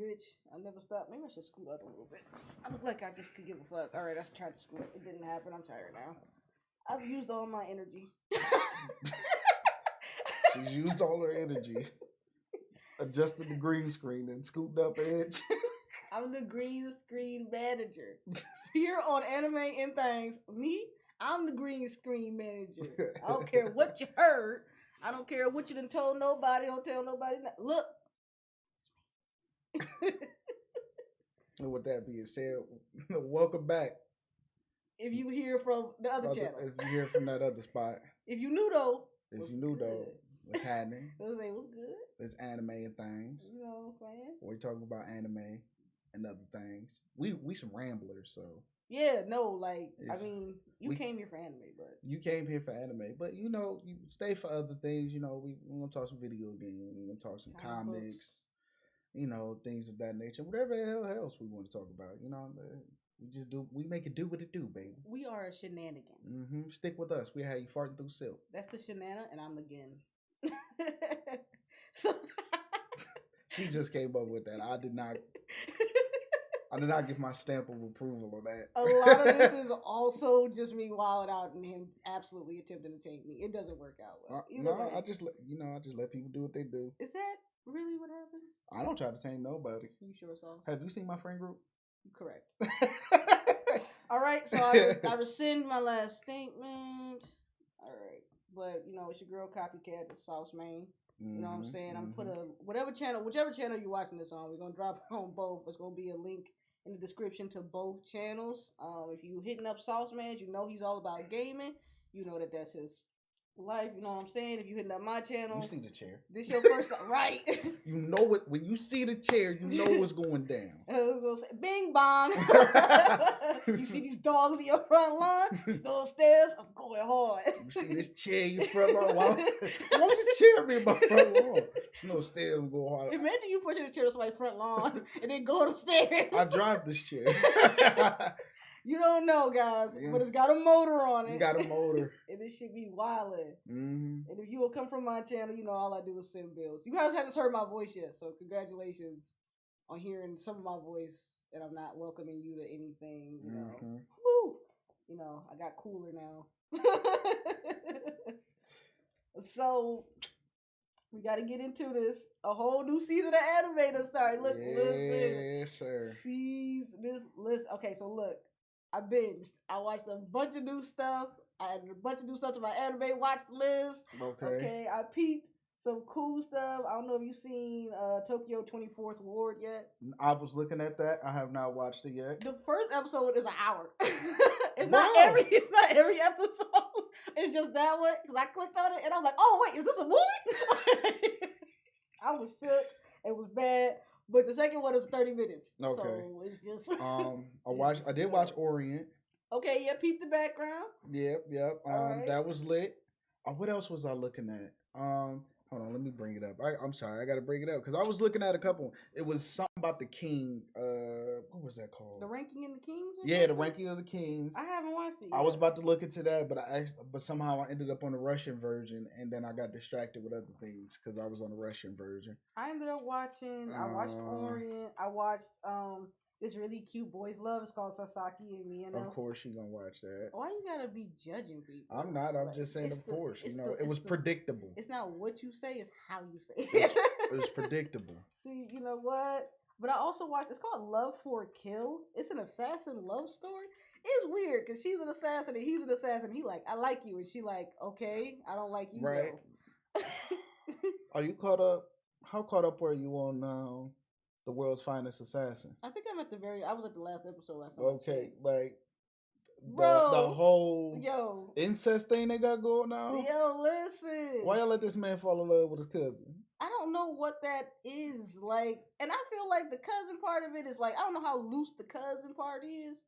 bitch. I never stop. Maybe I should scoot up a little bit. I look like I just could give a fuck. All right, I tried to scoot. It didn't happen. I'm tired now. I've used all my energy. She's used all her energy. Adjusted the green screen and scooped up an inch. I'm the green screen manager. Here on Anime Thangs, I'm the green screen manager. I don't care what you heard. I don't care what you done told nobody. Don't tell nobody. Look. And with that being said, welcome back. If you hear from the other channel. If you hear from that other spot. If you knew though. What's happening? What's good? It's Anime and Things. You know what I'm saying? We're talking about anime and other things. We some ramblers, so. Yeah, no, like, I mean, you came here for anime, but. You came here for anime, but, you know, you stay for other things. You know, we're going to talk some video games. We're going to talk some comics. You know, things of that nature. Whatever the hell else we want to talk about. You know, we make it do what it do, baby. We are a shenanigan. Mm-hmm. Stick with us. We have you farting through silk. That's the shenana, and I'm again. So she just came up with that. I did not give my stamp of approval on that. A lot of this is also just me wilding out and him absolutely attempting to take me. It doesn't work out well. I just let people do what they do. Is that really what happens? I don't try to tame nobody. You sure, Sauce? Have you seen my friend group? Correct. All right, so I rescind my last statement. All right, but you know it's your girl Copycat, the Sauce Main. You know what I'm saying? I'm put whichever channel you're watching this on, we're gonna drop it on both. There's gonna be a link in the description to both channels. If you hitting up Sauce Man, you know he's all about gaming. You know that's his life. You know what I'm saying? If you hitting up my channel, you see the chair. This your first time, right? You know it when you see the chair. You know what's going down. Bing bong. You see these dogs in your front lawn? Those stairs, I'm going hard. You see this chair in your front lawn? Why would the chair be in my front lawn? There's no stairs. I'm going hard. Imagine you pushing a chair to somebody's front lawn and then go upstairs. I drive this chair. You don't know, guys, but it's got a motor on it. It got a motor. And it should be wildin'. Mm-hmm. And if you will come from my channel, you know all I do is send builds. You guys haven't heard my voice yet, so congratulations on hearing some of my voice. And I'm not welcoming you to anything, you know. Woo! You know, I got cooler now. So we got to get into this. A whole new season of anime to start. Look, listen. Yes, sir. Listen. Okay, so look. I binged. I watched a bunch of new stuff. I added a bunch of new stuff to my anime watch list. Okay. I peeped some cool stuff. I don't know if you've seen Tokyo 24th Ward yet. I was looking at that. I have not watched it yet. The first episode is an hour. It's not every episode. It's just that one. Because I clicked on it and I'm like, oh wait, is this a movie? I was shook. It was bad. But the second one is 30 minutes. Okay. So it's just I did watch Orient. Okay, yeah, peep the background. Yep. Right. That was lit. What else was I looking at? Hold on, let me bring it up. I'm sorry, I gotta bring it up because I was looking at a couple. It was something about the King. What was that called? The Ranking of the Kings. Yeah, the Ranking of the Kings. I haven't watched it yet. I was about to look into that, but somehow I ended up on the Russian version, and then I got distracted with other things because I was on the Russian version. I ended up watching. I watched Orient. I watched this really cute boys love. It's called Sasaki and Mieno. Of course, you gonna watch that. Why you gotta be judging people? I'm not. I'm just saying. Of course, it was predictable. It's not what you say; it's how you say it. It was predictable. See, you know what? But I also watched. It's called Love for a Kill. It's an assassin love story. It's weird because she's an assassin and he's an assassin. He like, I like you, and she like, okay, I don't like you. Right. Are you caught up? How caught up were you on The World's Finest Assassin? I think I was at the last episode last time. Okay, like the whole incest thing they got going on. Yo, listen. Why y'all let this man fall in love with his cousin? I don't know what that is like, and I feel like the cousin part of it is like I don't know how loose the cousin part is.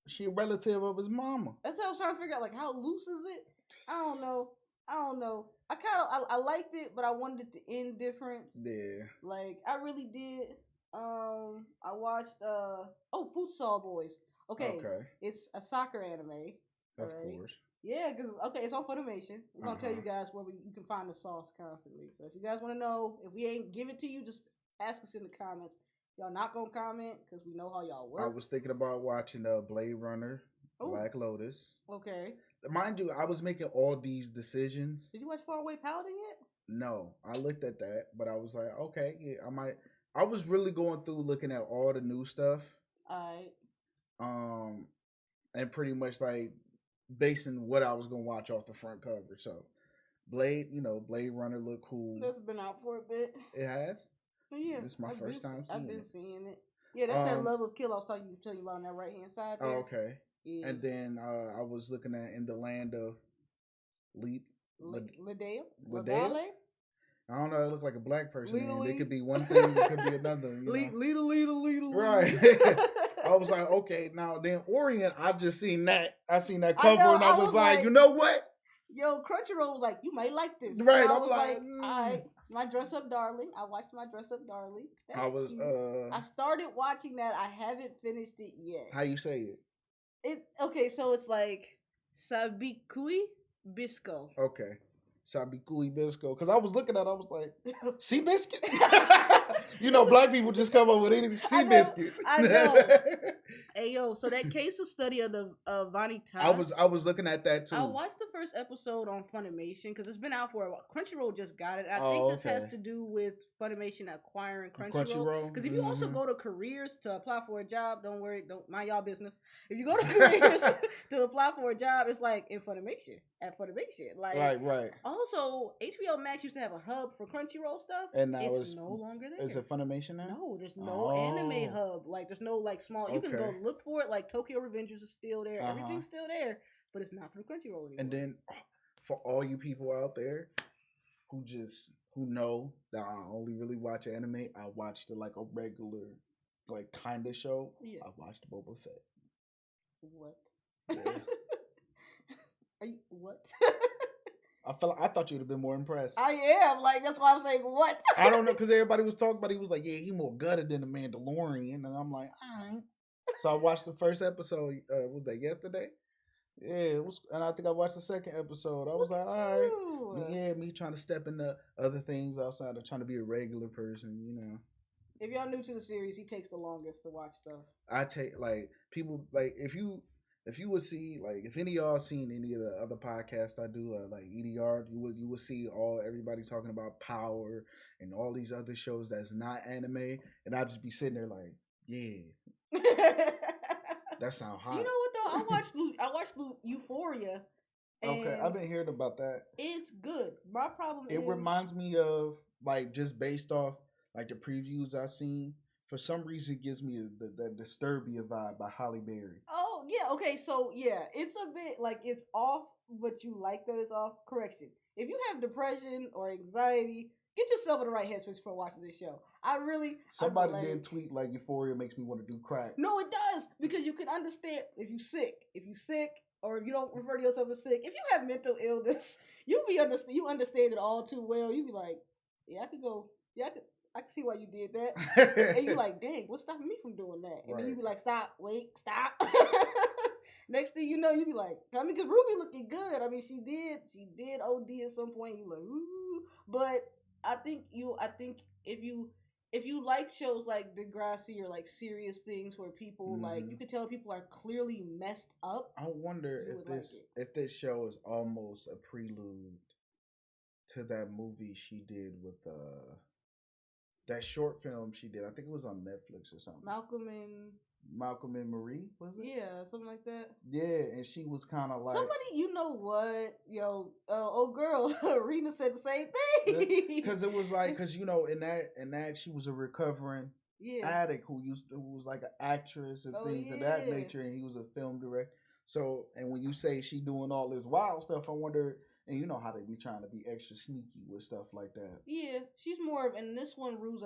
She a relative of his mama. That's what I was trying to figure out. Like, how loose is it? I don't know. I liked it, but I wanted it to end different. Yeah. Like, I really did. I watched Futsal Boys. Okay. It's a soccer anime. Of course. Yeah, because it's on Funimation. We're gonna tell you guys where you can find the sauce constantly. So if you guys want to know, if we ain't give it to you, just ask us in the comments. Y'all not gonna comment because we know how y'all work. I was thinking about watching Blade Runner, Black Lotus. Okay. Mind you, I was making all these decisions. Did you watch Faraway Paladin yet? No, I looked at that, but I was like, okay, yeah, I might. I was really going through looking at all the new stuff. Alright. And pretty much like basing what I was gonna watch off the front cover. So, Blade Runner looked cool. That's been out for a bit. It has. Yeah, This is my first time seeing it. I've been seeing it. Yeah, that's that Love of Kill I was telling you about on that right hand side there. Oh, okay. Yeah. And then I was looking at In the Land of Ladale? I don't know. It looked like a black person. It could be one thing. It could be another. Lita. Right. I was like, okay. Now then, Orient. I just seen that. I seen that cover, and I was like, you know what? Yo, Crunchyroll was like, you might like this. Right. I was like, all right. My Dress Up Darling. I watched My Dress Up Darling. That's cute. I started watching that. I haven't finished it yet. How you say it? Okay, so it's like Sabikui Bisco. Okay. Sabikui Bisco. Because I was looking at it, I was like, Sea Biscuit? Black people just come up with anything. Sea Biscuit. I know. Hey, yo, so that case of study of the Vanitas. I was looking at that too. I watched the first episode on Funimation because it's been out for a while. Crunchyroll just got it. I think this has to do with Funimation acquiring Crunchyroll. Because if you also go to careers to apply for a job, don't worry, don't mind y'all business. If you go to careers to apply for a job, it's like in Funimation. At Funimation. Like, right. Also, HBO Max used to have a hub for Crunchyroll stuff. And now it's no longer there. Is it Funimation now? No, there's no anime hub. Like, there's no like small. You can go look for it. Like Tokyo Revengers is still there. Everything's still there, but it's not through Crunchyroll anymore. And then, for all you people out there who know that I only really watch anime, I watched it like a regular, like kind of show. Yeah. I watched Boba Fett. What? Yeah. Are you what? I thought you'd have been more impressed. I am. Like, that's why I'm saying, what? I don't know, because everybody was talking about it. He was like, yeah, he more gutted than the Mandalorian. And I'm like, all right. So I watched the first episode, was that yesterday? Yeah, it was, and I think I watched the second episode. I was like, all right. Yeah, me trying to step into other things outside of trying to be a regular person, If y'all new to the series, he takes the longest to watch stuff. I take, like, people, like, if you would see, like, if any of y'all seen any of the other podcasts I do, like EDR, you would see everybody talking about Power and all these other shows that's not anime, and I'd just be sitting there like, yeah, that sound hot. You know what though? I watched Euphoria. Okay, I've been hearing about that. It's good. My problem is it reminds me of, like, just based off like the previews I've seen. For some reason, it gives me the Disturbia vibe by Halle Berry. Oh, yeah. Okay, so, yeah. It's a bit, like, it's off, but you like that it's off. Correction. If you have depression or anxiety, get yourself in the right headspace for watching this show. Somebody did tweet, like, Euphoria makes me want to do crack. No, it does. Because you can understand if you sick, or if you don't refer to yourself as sick. If you have mental illness, you understand it all too well. You be like, yeah, I could go. Yeah, I can see why you did that. And you're like, dang, what's stopping me from doing that? And then you be like, stop. Next thing you know, you be like, I mean, because Ruby looking good. I mean, she did OD at some point. You like, ooh. But I think if you like shows like Degrassi or like serious things where people like, you could tell people are clearly messed up. I wonder if this show is almost a prelude to that movie she did with that short film she did. I think it was on Netflix or something. Malcolm and Marie, was it? Yeah, something like that. Yeah, and she was kind of like somebody. You know what, yo, old girl, Rena said the same thing. Because it was like, because in that she was a recovering addict who was like an actress and things of that nature, and he was a film director. So, and when you say she doing all this wild stuff, I wonder. And you know how they be trying to be extra sneaky with stuff like that. Yeah, she's more of, and this one Rue's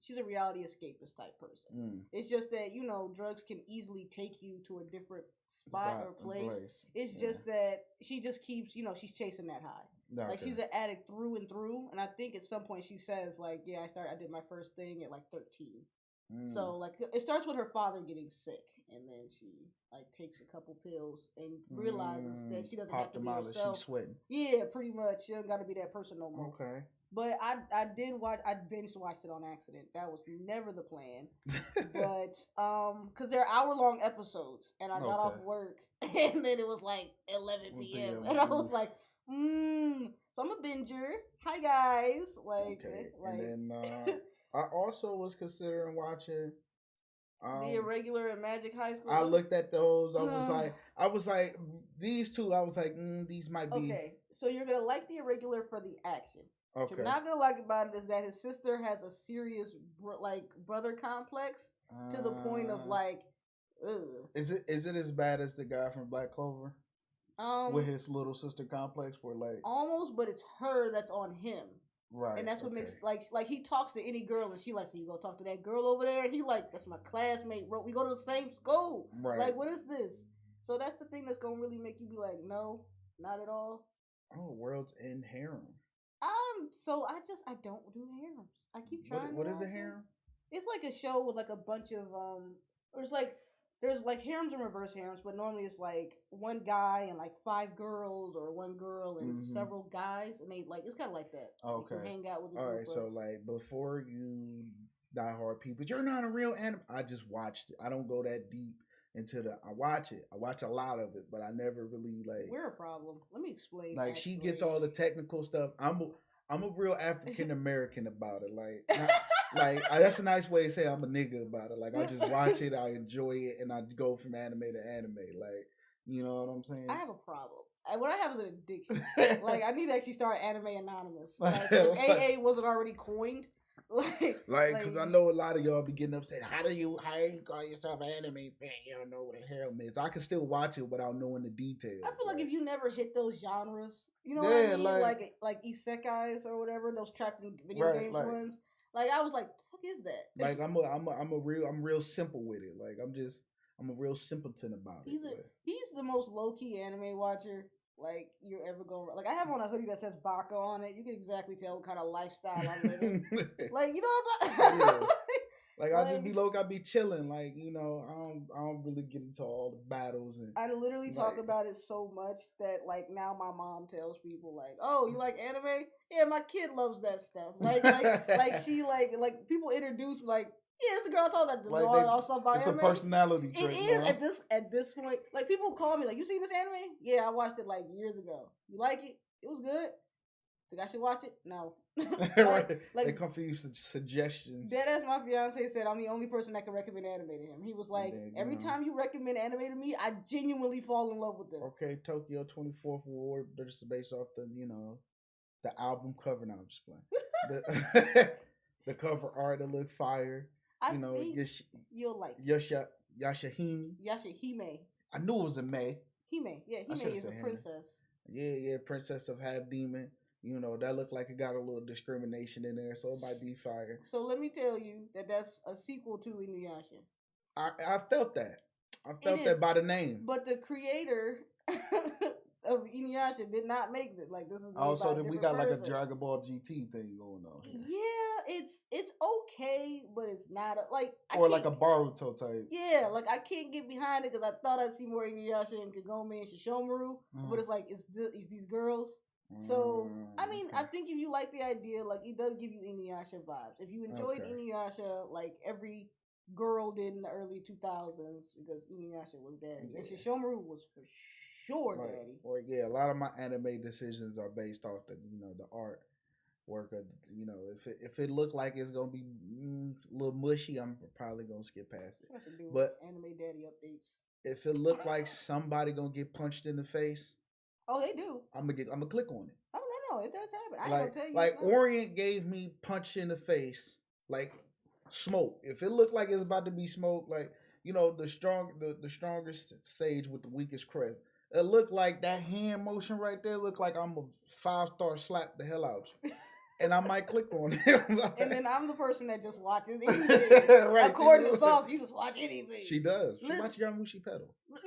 she's a reality escapist type person. It's just that, drugs can easily take you to a different spot or place. It's just that she just keeps, she's chasing that high. Okay. Like, she's an addict through and through. And I think at some point she says, like, yeah, I did my first thing at like 13. So, like, it starts with her father getting sick, and then she, like, takes a couple pills and realizes that she doesn't have to be herself. She's sweating. Yeah, pretty much. She don't got to be that person no more. Okay. But I did watch. I binge watched it on accident. That was never the plan. But because they're hour-long episodes, and I got off work, and then it was like 11 p.m. and I was like, So I'm a binger. Hi guys. Like, and then I also was considering watching The Irregular and Magic High School. I looked at those. I was like, these two. I was like, these might be okay. So you're gonna like The Irregular for the action. Okay. What you're not gonna like about it is that his sister has a serious brother complex to the point of like, ugh. Is it as bad as the guy from Black Clover? With his little sister complex, where like almost, but it's her that's on him. Right. And that's what makes like he talks to any girl and she like, so you go talk to that girl over there, and he like, that's my classmate, bro. We go to the same school. Right. Like, what is this? So that's the thing that's gonna really make you be like, no, not at all. Oh, World's End harem. So I don't do harems. I keep trying. What is a harem? It's like a show with like a bunch of there's like harems and reverse harems, but normally it's like one guy and like 5 girls, or one girl and several guys, and they like, it's kind of like that. Okay. You can hang out with the All right, so like before you diehard people, you're not a real anime. I just watched it. I don't go that deep into I watch it. I watch a lot of it, but I never really like. We're a problem. Let me explain. Like she gets all the technical stuff. I'm a real African American about it. Like that's a nice way to say I'm a nigga about it. Like I just watch it, I enjoy it, and I go from anime to anime. Like, you know what I'm saying? I have a problem. What I have is an addiction. Like I need to actually start Anime Anonymous. Like if AA wasn't already coined. Because I know a lot of y'all be getting upset. How do you call yourself an anime fan? You don't know what a harem is. I can still watch it without knowing the details. I feel like if you never hit those genres, you know what I mean? Like isekais or whatever, those trapped in video games ones. Like I was like, the fuck is that? Like I'm real simple with it. Like I'm a real simpleton about it. He's the most low key anime watcher like you're ever going. Like I have on a hoodie that says Baka on it. You can exactly tell what kind of lifestyle I'm living. Like, you know what I'm yeah. Like I just be low, I be chilling. Like, you know, I don't really get into all the battles. And I literally talk about it so much that like now my mom tells people like, "Oh, you like anime? Yeah, my kid loves that stuff." Like she like people introduce like, yeah, it's the girl I told that like all stuff about anime. It's a personality trait. It is at this point. Like people call me like, "You seen this anime?" Yeah, I watched it like years ago. You like it? It was good. Think I should watch it? No. Right. Like they come for you suggestions. Deadass, my fiance said I'm the only person that can recommend anime to him. He was like, every time you recommend anime to me, I genuinely fall in love with it. Okay, Tokyo 24th War, they're just based off the, you know, the album cover. Now I'm just playing. The cover art that look fire. I think you'll like Yashahime. I knew it was a May. Hime. Yeah, Hime is a princess. Yeah, princess of half demon. You know, that looked like it got a little discrimination in there, so it might be fire. So let me tell you that's a sequel to Inuyasha. I felt that. I felt that by the name. But the creator of Inuyasha did not make it. Like, this is also that we got person. Like a Dragon Ball GT thing going on here. Yeah, it's okay, but it's not like like a Boruto type. Yeah, like I can't get behind it because I thought I'd see more Inuyasha and Kagome and Shishomaru, but it's like it's these girls. So I mean, I think if you like the idea, like it does give you Inuyasha vibes. If you enjoyed Inuyasha, like every girl did in the early 2000s, because Inuyasha was daddy, and Shishomaru was for sure daddy. Well, yeah, a lot of my anime decisions are based off the the art work of if it looked like it's gonna be a little mushy, I'm probably gonna skip past it. But anime daddy updates. If it looked like somebody gonna get punched in the face. Oh, they do. I'm gonna click on it. Oh no, it does happen. I ain't gonna tell you. Like Orient gave me punch in the face, like smoke. If it looked like it's about to be smoke, like the strongest sage with the weakest crest. It looked like that hand motion right there. Looked like I'm a 5-star slap the hell out you. And I might click on it. And then I'm the person that just watches anything. Right. According to Sauce, you just watch anything. She does. She watches Yamushi Pedal. Because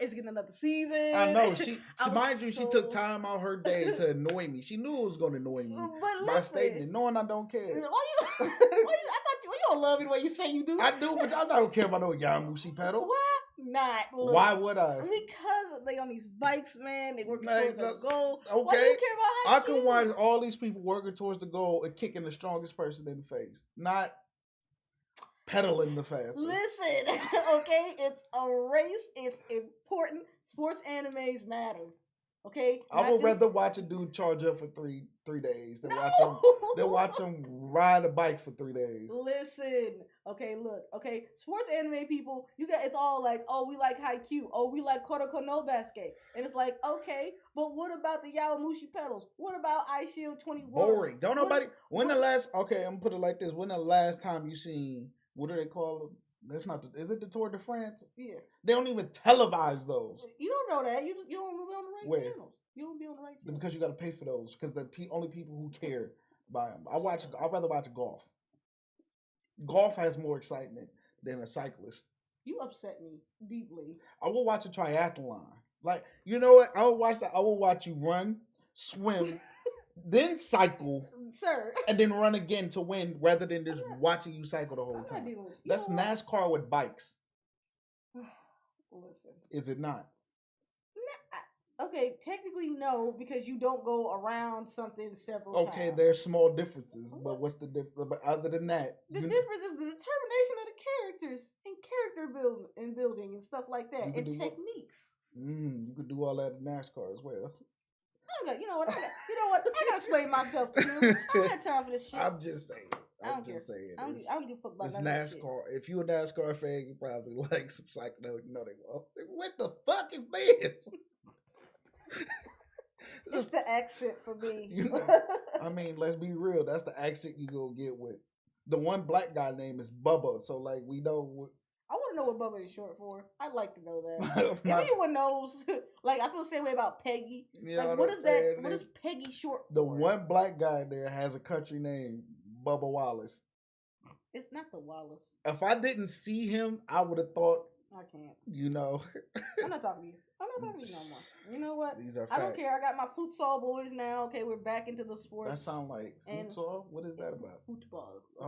it's getting another season. I know. She mind you, she took time out her day to annoy me. She knew it was going to annoy me. But by statement, knowing I don't care. Why you? I thought you don't love it when you say you do. I do, but I don't care about no Yamushi pedal. Why not? Look, why would I? Because they on these bikes, man. They working towards the goal. Okay. Why do you care about how I can watch all these people working towards the goal and kicking the strongest person in the face, not pedaling the fastest. Listen, okay, it's a race. It's important. Sports animes matter. Okay, I would rather watch a dude charge up for three days than watch him ride a bike for 3 days. Listen, okay, look, okay, sports anime people, it's all like, oh, we like Haikyuu, oh, we like Kuroko no Basket, and it's like, okay, but what about the Yaomushi pedals? What about Ice Shield 21? Boring. Don't nobody. I'm gonna put it like this. When the last time you seen, what do they call them? That's not. Is it the Tour de France? Yeah. They don't even televise those. You don't know that. You don't be on the right channels. You don't be on the right channels. Because you got to pay for those. Because the only people who care buy them. I'd rather watch golf. Golf has more excitement than a cyclist. You upset me deeply. I will watch a triathlon. Like, you know what? I will watch you run, swim, then cycle, sir, and then run again to win, rather than just watching you cycle the whole time. That's NASCAR with bikes. Listen, is it not? Okay, technically no, because you don't go around something several times. Okay, there's small differences, but what's the difference? But other than that, the difference is the determination of the characters and character building and stuff like that, and techniques. You could do all that in NASCAR as well. You know what? I gotta explain myself to you. I don't have time for this shit. I'm just saying. I don't give a fuck about none of shit. If you're a NASCAR fan, you probably like some psychedelic. You know they will. What the fuck is this? It's the accent for me. I mean, let's be real. That's the accent you gonna get with. The one black guy name is Bubba, so like we know. I want to know what Bubba is short for. I'd like to know that. If anyone knows, like I feel the same way about Peggy. Yeah, like what is that? What is Peggy short for? The one black guy there has a country name, Bubba Wallace. It's not the Wallace. If I didn't see him, I would have thought. I can't. You know. I'm not talking to you. I'm not talking to you no more. You know what? These are facts. I don't care. I got my futsal boys now. Okay, we're back into the sports. That sound like futsal? What is that about? Football. I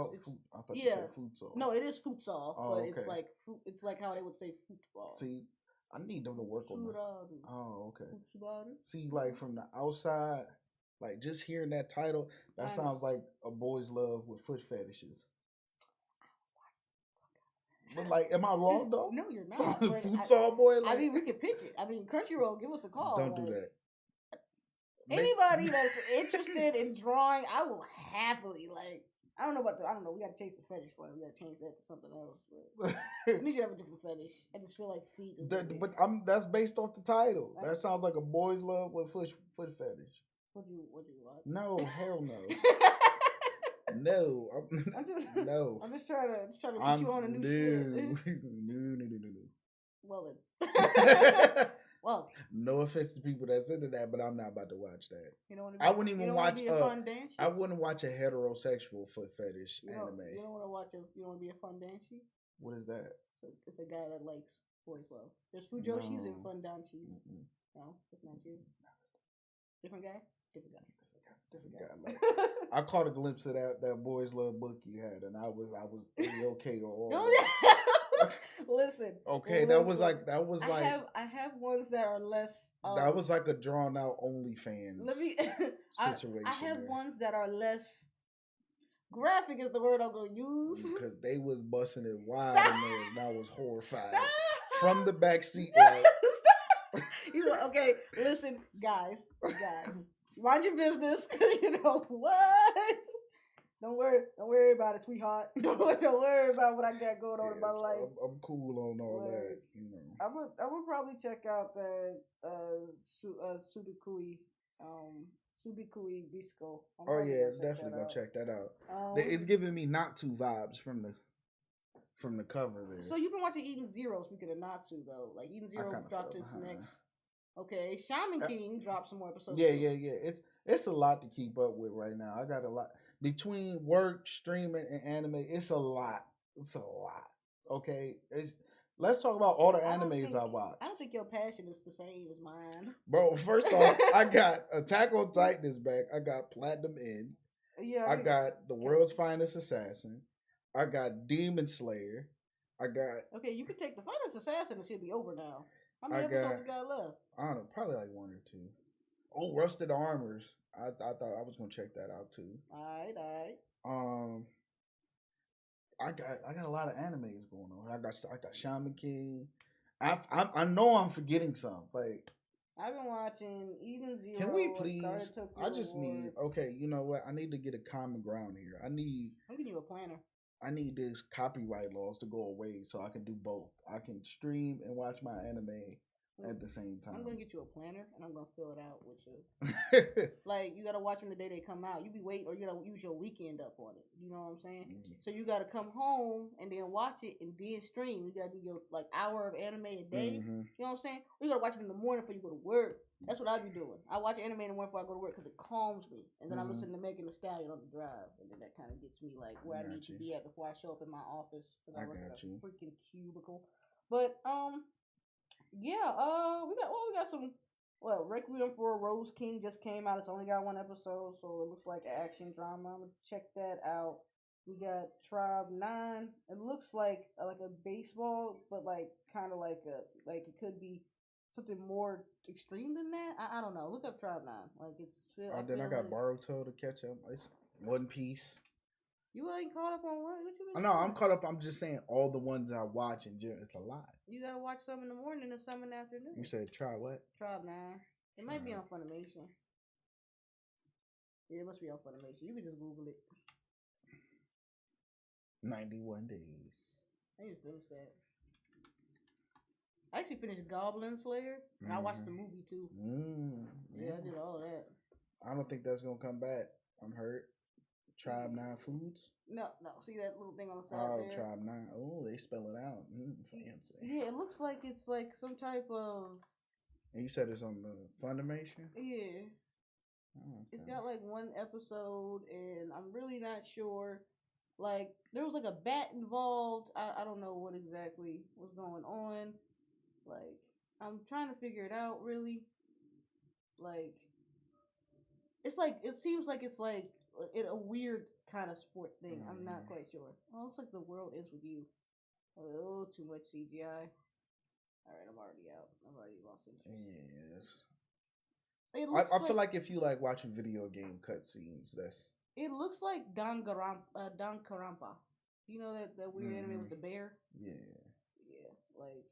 thought you said futsal. No, it is futsal, but it's like how they would say football. See, I need them to work on that. Oh, okay. See, like from the outside, like just hearing that title, that sounds like a boy's love with foot fetishes. But like, am I wrong though? No, you're not. Futsal boy. Like, I mean, we could pitch it. I mean, Crunchyroll, give us a call. Don't do that. Anybody that's interested in drawing, I will happily I don't know. We gotta change the fetish for it. We gotta change that to something else. But we need to have a different fetish. I just feel like feet. That's based off the title. That sounds like a boy's love with foot fetish. What you like? No, hell no. No, I'm just trying to put you on a new shit. No. Well, no offense to people that's into that, but I'm not about to watch that. You know, I wouldn't even watch I wouldn't watch a heterosexual foot fetish anime. You don't want to You don't want to be a fun dancey? What is that? It's a guy that likes boys love. There's Fujoshis and fun dancies. No, it's not you. Different guy. Different guy. Like, I caught a glimpse of that boys love book you had, and I was okay on all. Listen. Okay, that was like I have ones that are less. That was like a drawn out OnlyFans. Situation. I have ones that are less. Graphic is the word I'm gonna use because they was busting it wide in there, and I was horrified from the back seat. Okay, listen, guys. Mind your business, cause you know what. Don't worry about it, sweetheart. Don't worry about what I got going on in my life. I'm cool on all that. You know. I would probably check out the Subikui Bisco. Oh yeah, definitely gonna check that out. It's giving me Natsu vibes from the cover there. So you've been watching Eden Zero. Speaking of Natsu though, like Eden Zero dropped its next. Okay, Shaman King dropped some more episodes. Yeah. It's a lot to keep up with right now. I got a lot between work, streaming, and anime. It's a lot. Okay, let's talk about all the animes I watch. I don't think your passion is the same as mine, bro. First off, I got Attack on Titan is back. I got Platinum End. Yeah, I got The World's Finest Assassin. I got Demon Slayer. I got. Okay, you could take the Finest Assassin and she'll be over now. How I many episodes got. you got left? I don't know, probably like one or two. Oh, Rusted Armors. I thought I was gonna check that out too. Alright, alright. I got a lot of animes going on. I got Shaman King. I know I'm forgetting some. Like, I've been watching Eden Zero. can we please? I just Reward. need. Okay, you know what? I need to get a common ground here. I'm giving you a planner. I need these copyright laws to go away so I can do both. I can stream and watch my anime at the same time. I'm gonna get you a planner and I'm gonna fill it out with you. Like, you gotta watch them the day they come out. You be waiting, or you gotta use your weekend up on it. You know what I'm saying? Mm-hmm. So you gotta come home and then watch it and then stream. You gotta do your like hour of anime a day. Mm-hmm. You know what I'm saying? Or you gotta watch it in the morning before you go to work. That's what I be doing. I watch anime in the morning before I go to work because it calms me, and then I listen to Megan Thee Stallion on the drive, and then that kind of gets me like where I need to be at before I show up in my office because I work in a freaking cubicle. But yeah, we got some. Well, Requiem for a Rose King just came out. It's only got one episode, so it looks like an action drama. I'm gonna check that out. We got Tribe 9. It looks like a baseball, but like kind of like it could be something more extreme than that. I don't know. Look up Tribe 9. Like it's. Then I got Boruto to catch up. It's One Piece. You ain't caught up on what? What you been No, I'm caught up. I'm just saying all the ones I watch in general. It's a lot. You gotta watch some in the morning and some in the afternoon. You said try what? Tribe 9. It might be on Funimation. Yeah, it must be on Funimation. You can just Google it. 91 days. I need to finish that. I actually finished Goblin Slayer, and I watched the movie too. Yeah, I did all that. I don't think that's gonna come back. I'm hurt. Tribe 9 Foods? No. See that little thing on the side there? Oh, Tribe 9. Oh, they spell it out. Fancy. Yeah, it looks like it's like some type of... And you said it's on the Funimation? Yeah. Oh, okay. It's got like one episode, and I'm really not sure. Like, there was like a bat involved. I don't know what exactly was going on. Like, I'm trying to figure it out, really. Like, it's like, it seems like it's like a weird kind of sport thing. I'm not quite sure. Oh, it looks like The World Ends With You. Oh, too much CGI. Alright, I'm already out. I've already lost interest. Yes. I feel like if you like watching video game cutscenes, that's... It looks like Danganronpa. You know that weird anime with the bear? Yeah. Yeah, like...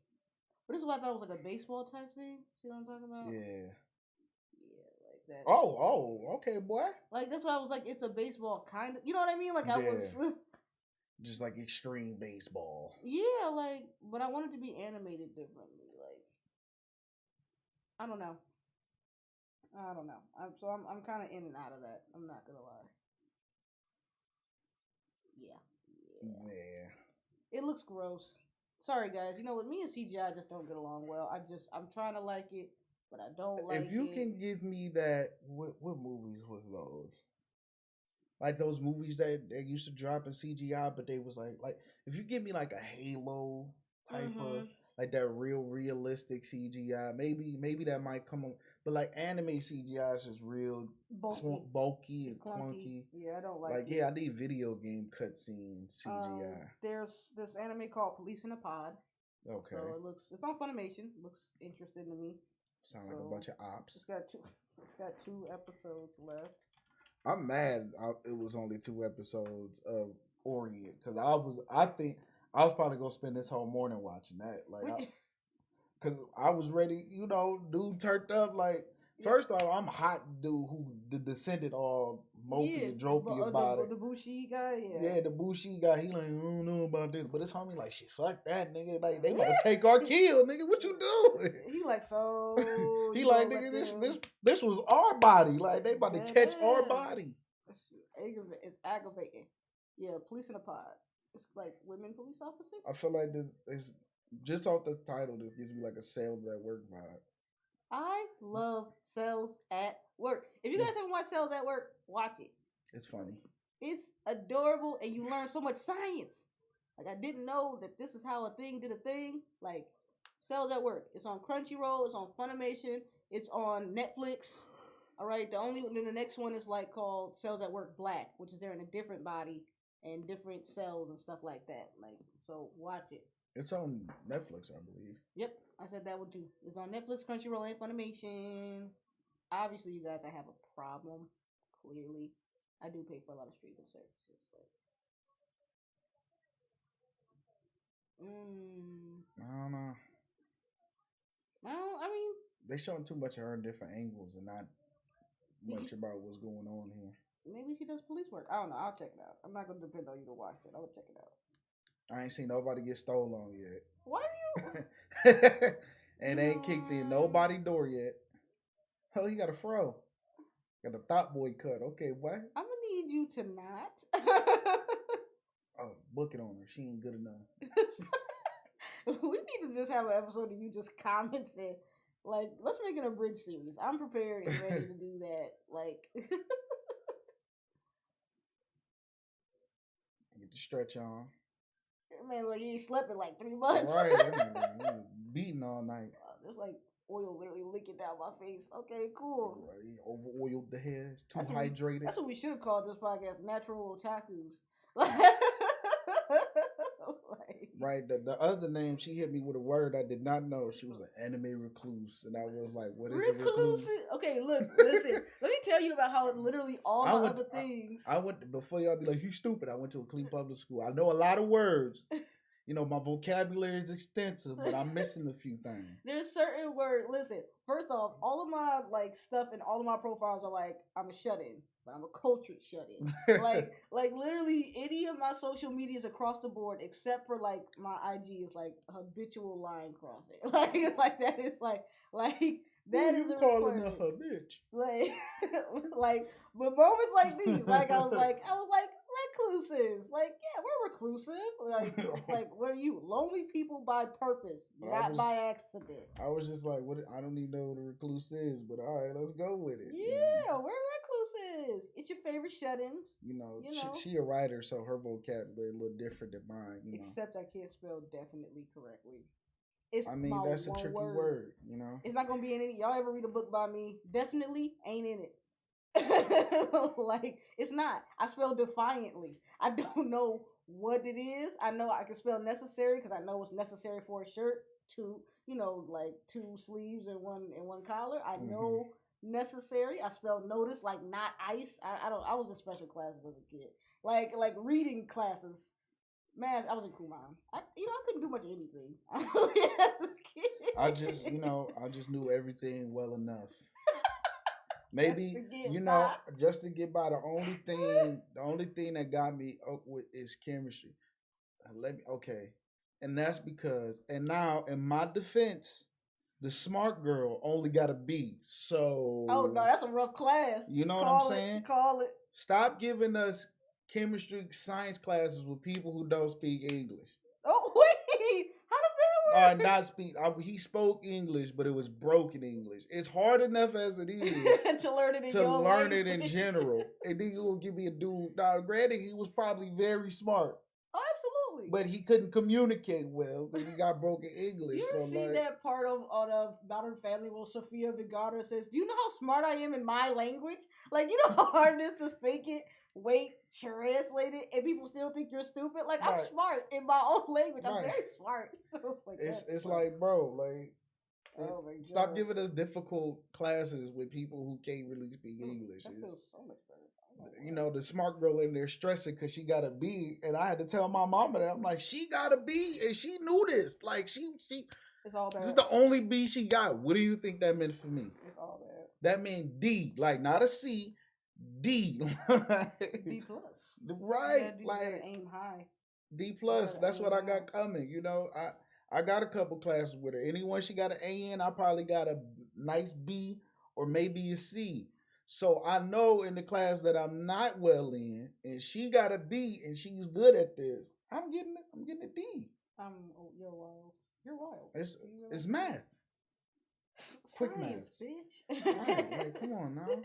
But this is what I thought it was like a baseball type thing. See what I'm talking about? Yeah. That. Oh, okay, boy. Like, that's why I was like, it's a baseball kind of, you know what I mean? Like, I was just like extreme baseball. Yeah, like, but I wanted to be animated differently. Like, I don't know. I'm kind of in and out of that. I'm not gonna lie. Yeah. It looks gross. Sorry, guys. You know what? Me and CGI just don't get along well. I'm trying to like it, but I don't like it. If you can give me that, what movies was those? Like those movies that they used to drop in CGI, but they was like if you give me like a Halo type of like that realistic CGI, maybe that might come on. But like anime CGI is just real bulky and clunky. Yeah, I don't like it. Yeah, I need video game cutscenes CGI. There's this anime called Police in a Pod. Okay. So it's on Funimation. Looks interesting to me. Sound like a bunch of ops. It's got two episodes left. I'm mad it was only 2 episodes of Orient because I think I was probably gonna spend this whole morning watching that. Like, because I was ready, dude turned up like. First off, I'm a hot dude who descended all mopey and dropey about it. The Bushi guy, yeah, the Bushi guy. He like, I don't know about this, but his homie like, shit, fuck that nigga. Like they about to take our kill, nigga. What you doing? He like so. He like, nigga, this was our body. Like they about to catch our body. It's aggravating. Yeah, Police in a Pod. It's like women police officers. I feel like this is just off the title. This gives me like a Sales at Work vibe. I love Cells at Work. If you guys haven't watched Cells at Work, watch it. It's funny. It's adorable, and you learn so much science. Like, I didn't know that this is how a thing did a thing. Like, Cells at Work. It's on Crunchyroll. It's on Funimation. It's on Netflix. All right. Then the next one is like called Cells at Work Black, which is they're in a different body, and different cells and stuff like that. Like, so watch it. It's on Netflix, I believe. Yep, I said that would do. It's on Netflix, Crunchyroll, and Funimation. Obviously, you guys, I have a problem. Clearly, I do pay for a lot of streaming services. I don't know. Well, I mean, they showing too much of her in different angles and not much about what's going on here. Maybe she does police work. I don't know. I'll check it out. I'm not gonna depend on you to watch it. I'll check it out. I ain't seen nobody get stolen on yet. Why do you? And they ain't kicked in nobody door yet. Hell, he got a fro. Got a thought boy cut. Okay, what? I'm gonna need you to not. Oh, book it on her. She ain't good enough. We need to just have an episode of you just commenting. Like, let's make it a bridge series. I'm prepared and ready to do that. Like, get the stretch on. Man, like he slept in like 3 months. Right, beating all night. There's like oil literally leaking down my face. Okay, cool. Right, over oiled the hair. It's too hydrated. That's what we should have called this podcast, Natural Otakus. Right, the other name, she hit me with a word I did not know. She was an anime recluse, and I was like, "What is a recluse?" Okay, look, listen. Let me tell you about how literally all my other things. I went before y'all be like, "He's stupid." I went to a clean public school. I know a lot of words. You know, my vocabulary is extensive, but I'm missing a few things. There's certain words. Listen, first off, all of my like stuff and all of my profiles are like I'm a shut-in, but I'm a cultured shut-in. like literally any of my social medias across the board, except for like my IG, is like habitual line crossing. Like that is like that is a calling her a bitch. Like, but moments like these, like I was like recluses. Like, yeah, we're reclusive. Like, it's like, what are you? Lonely people by purpose, not by accident. I was just like, what? I don't even know what a recluse is, but all right, let's go with it. Yeah, we're recluses. It's your favorite shut-ins. You know. She a writer, so her vocabulary a little different than mine. Except I can't spell definitely correctly. That's a tricky word, you know. It's not gonna be in any. Y'all ever read a book by me? Definitely ain't in it. Like, it's not. I spell defiantly. I don't know what it is. I know I can spell necessary because I know it's necessary for a shirt. Like 2 sleeves and one collar. I know necessary. I spell notice like not ice. I was in special classes as a kid. Like reading classes. Man, I was in Kumon. I couldn't do much of anything. As a kid. I just knew everything well enough. Maybe just to get by. The only thing that got me up with is chemistry. And that's because, and now in my defense, the smart girl only got a B. So no, that's a rough class. You know what I'm saying? Call it. Stop giving us chemistry science classes with people who don't speak English. Oh wait, how does that work? Not speak. he spoke English, but it was broken English. It's hard enough as it is to learn it in general. And then you will give me a dude. Now, granted, he was probably very smart. Oh, absolutely. But he couldn't communicate well because he got broken English. You ever see that part of the Modern Family where Sofia Vergara says, "Do you know how smart I am in my language? Like, you know how hard it is to speak it, translate it, and people still think you're stupid? Like, I'm smart in my own language. I'm very smart." It's like, bro, like, stop giving us difficult classes with people who can't really speak English. That feels so much better. The smart girl in there stressing because she got a B, and I had to tell my mama that. I'm like, she got a B, and she knew this. Like, she it's all bad. This is the only B she got. What do you think that meant for me? It's all bad. That meant D, like not a C, D. D plus. Right, you gotta aim high. D plus. That's what I got coming. I got a couple classes with her. Anyone she got an A in, I probably got a nice B or maybe a C. So I know in the class that I'm not well in, and she got a B, and she's good at this. I'm getting a D. You're wild. You're wild. It's math. Quick Science, math, bitch. Right, come on now.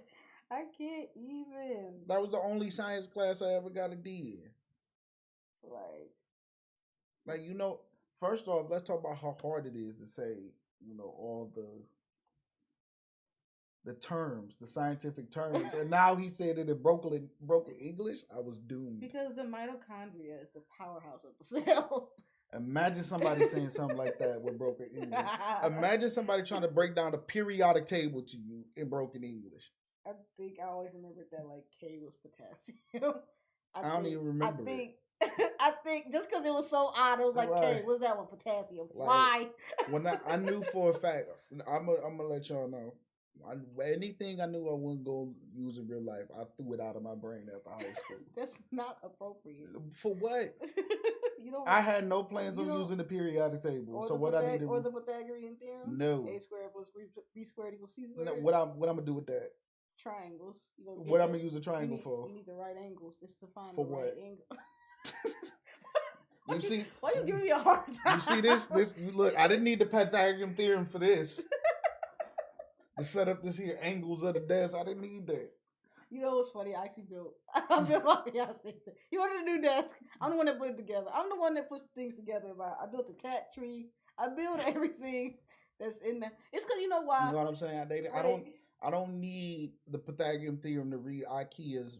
I can't even. That was the only science class I ever got a D in. Like first off, let's talk about how hard it is to say, all the scientific terms, and now he said it in broken English. I was doomed. Because the mitochondria is the powerhouse of the cell. Imagine somebody saying something like that with broken English. Imagine somebody trying to break down the periodic table to you in broken English. I think I always remembered that like K was potassium. I don't even remember. I think just because it was so odd, it was like, K, what's that one? Potassium. Like, why? When I knew for a fact, I'm gonna let y'all know. Anything I knew I wasn't going to use in real life, I threw it out of my brain after high school. That's not appropriate. For what? I had no plans on using the periodic table. So what I need to... Or the Pythagorean theorem? No. A squared plus B squared equals C squared? No, what I'm going to do with that? Triangles. What I'm going to use a triangle for? You need the right angles. It's to find for the what? right angle. You see? Why you giving me a hard time? You see this? Look, I didn't need the Pythagorean theorem for this. To set up this here angles of the desk, I didn't need that. You know what's funny? I built my fiance. He wanted a new desk. I'm the one that put it together. I'm the one that puts things together. I built a cat tree. I built everything that's in there. It's because you know why? You know what I'm saying? I don't need the Pythagorean theorem to read IKEA's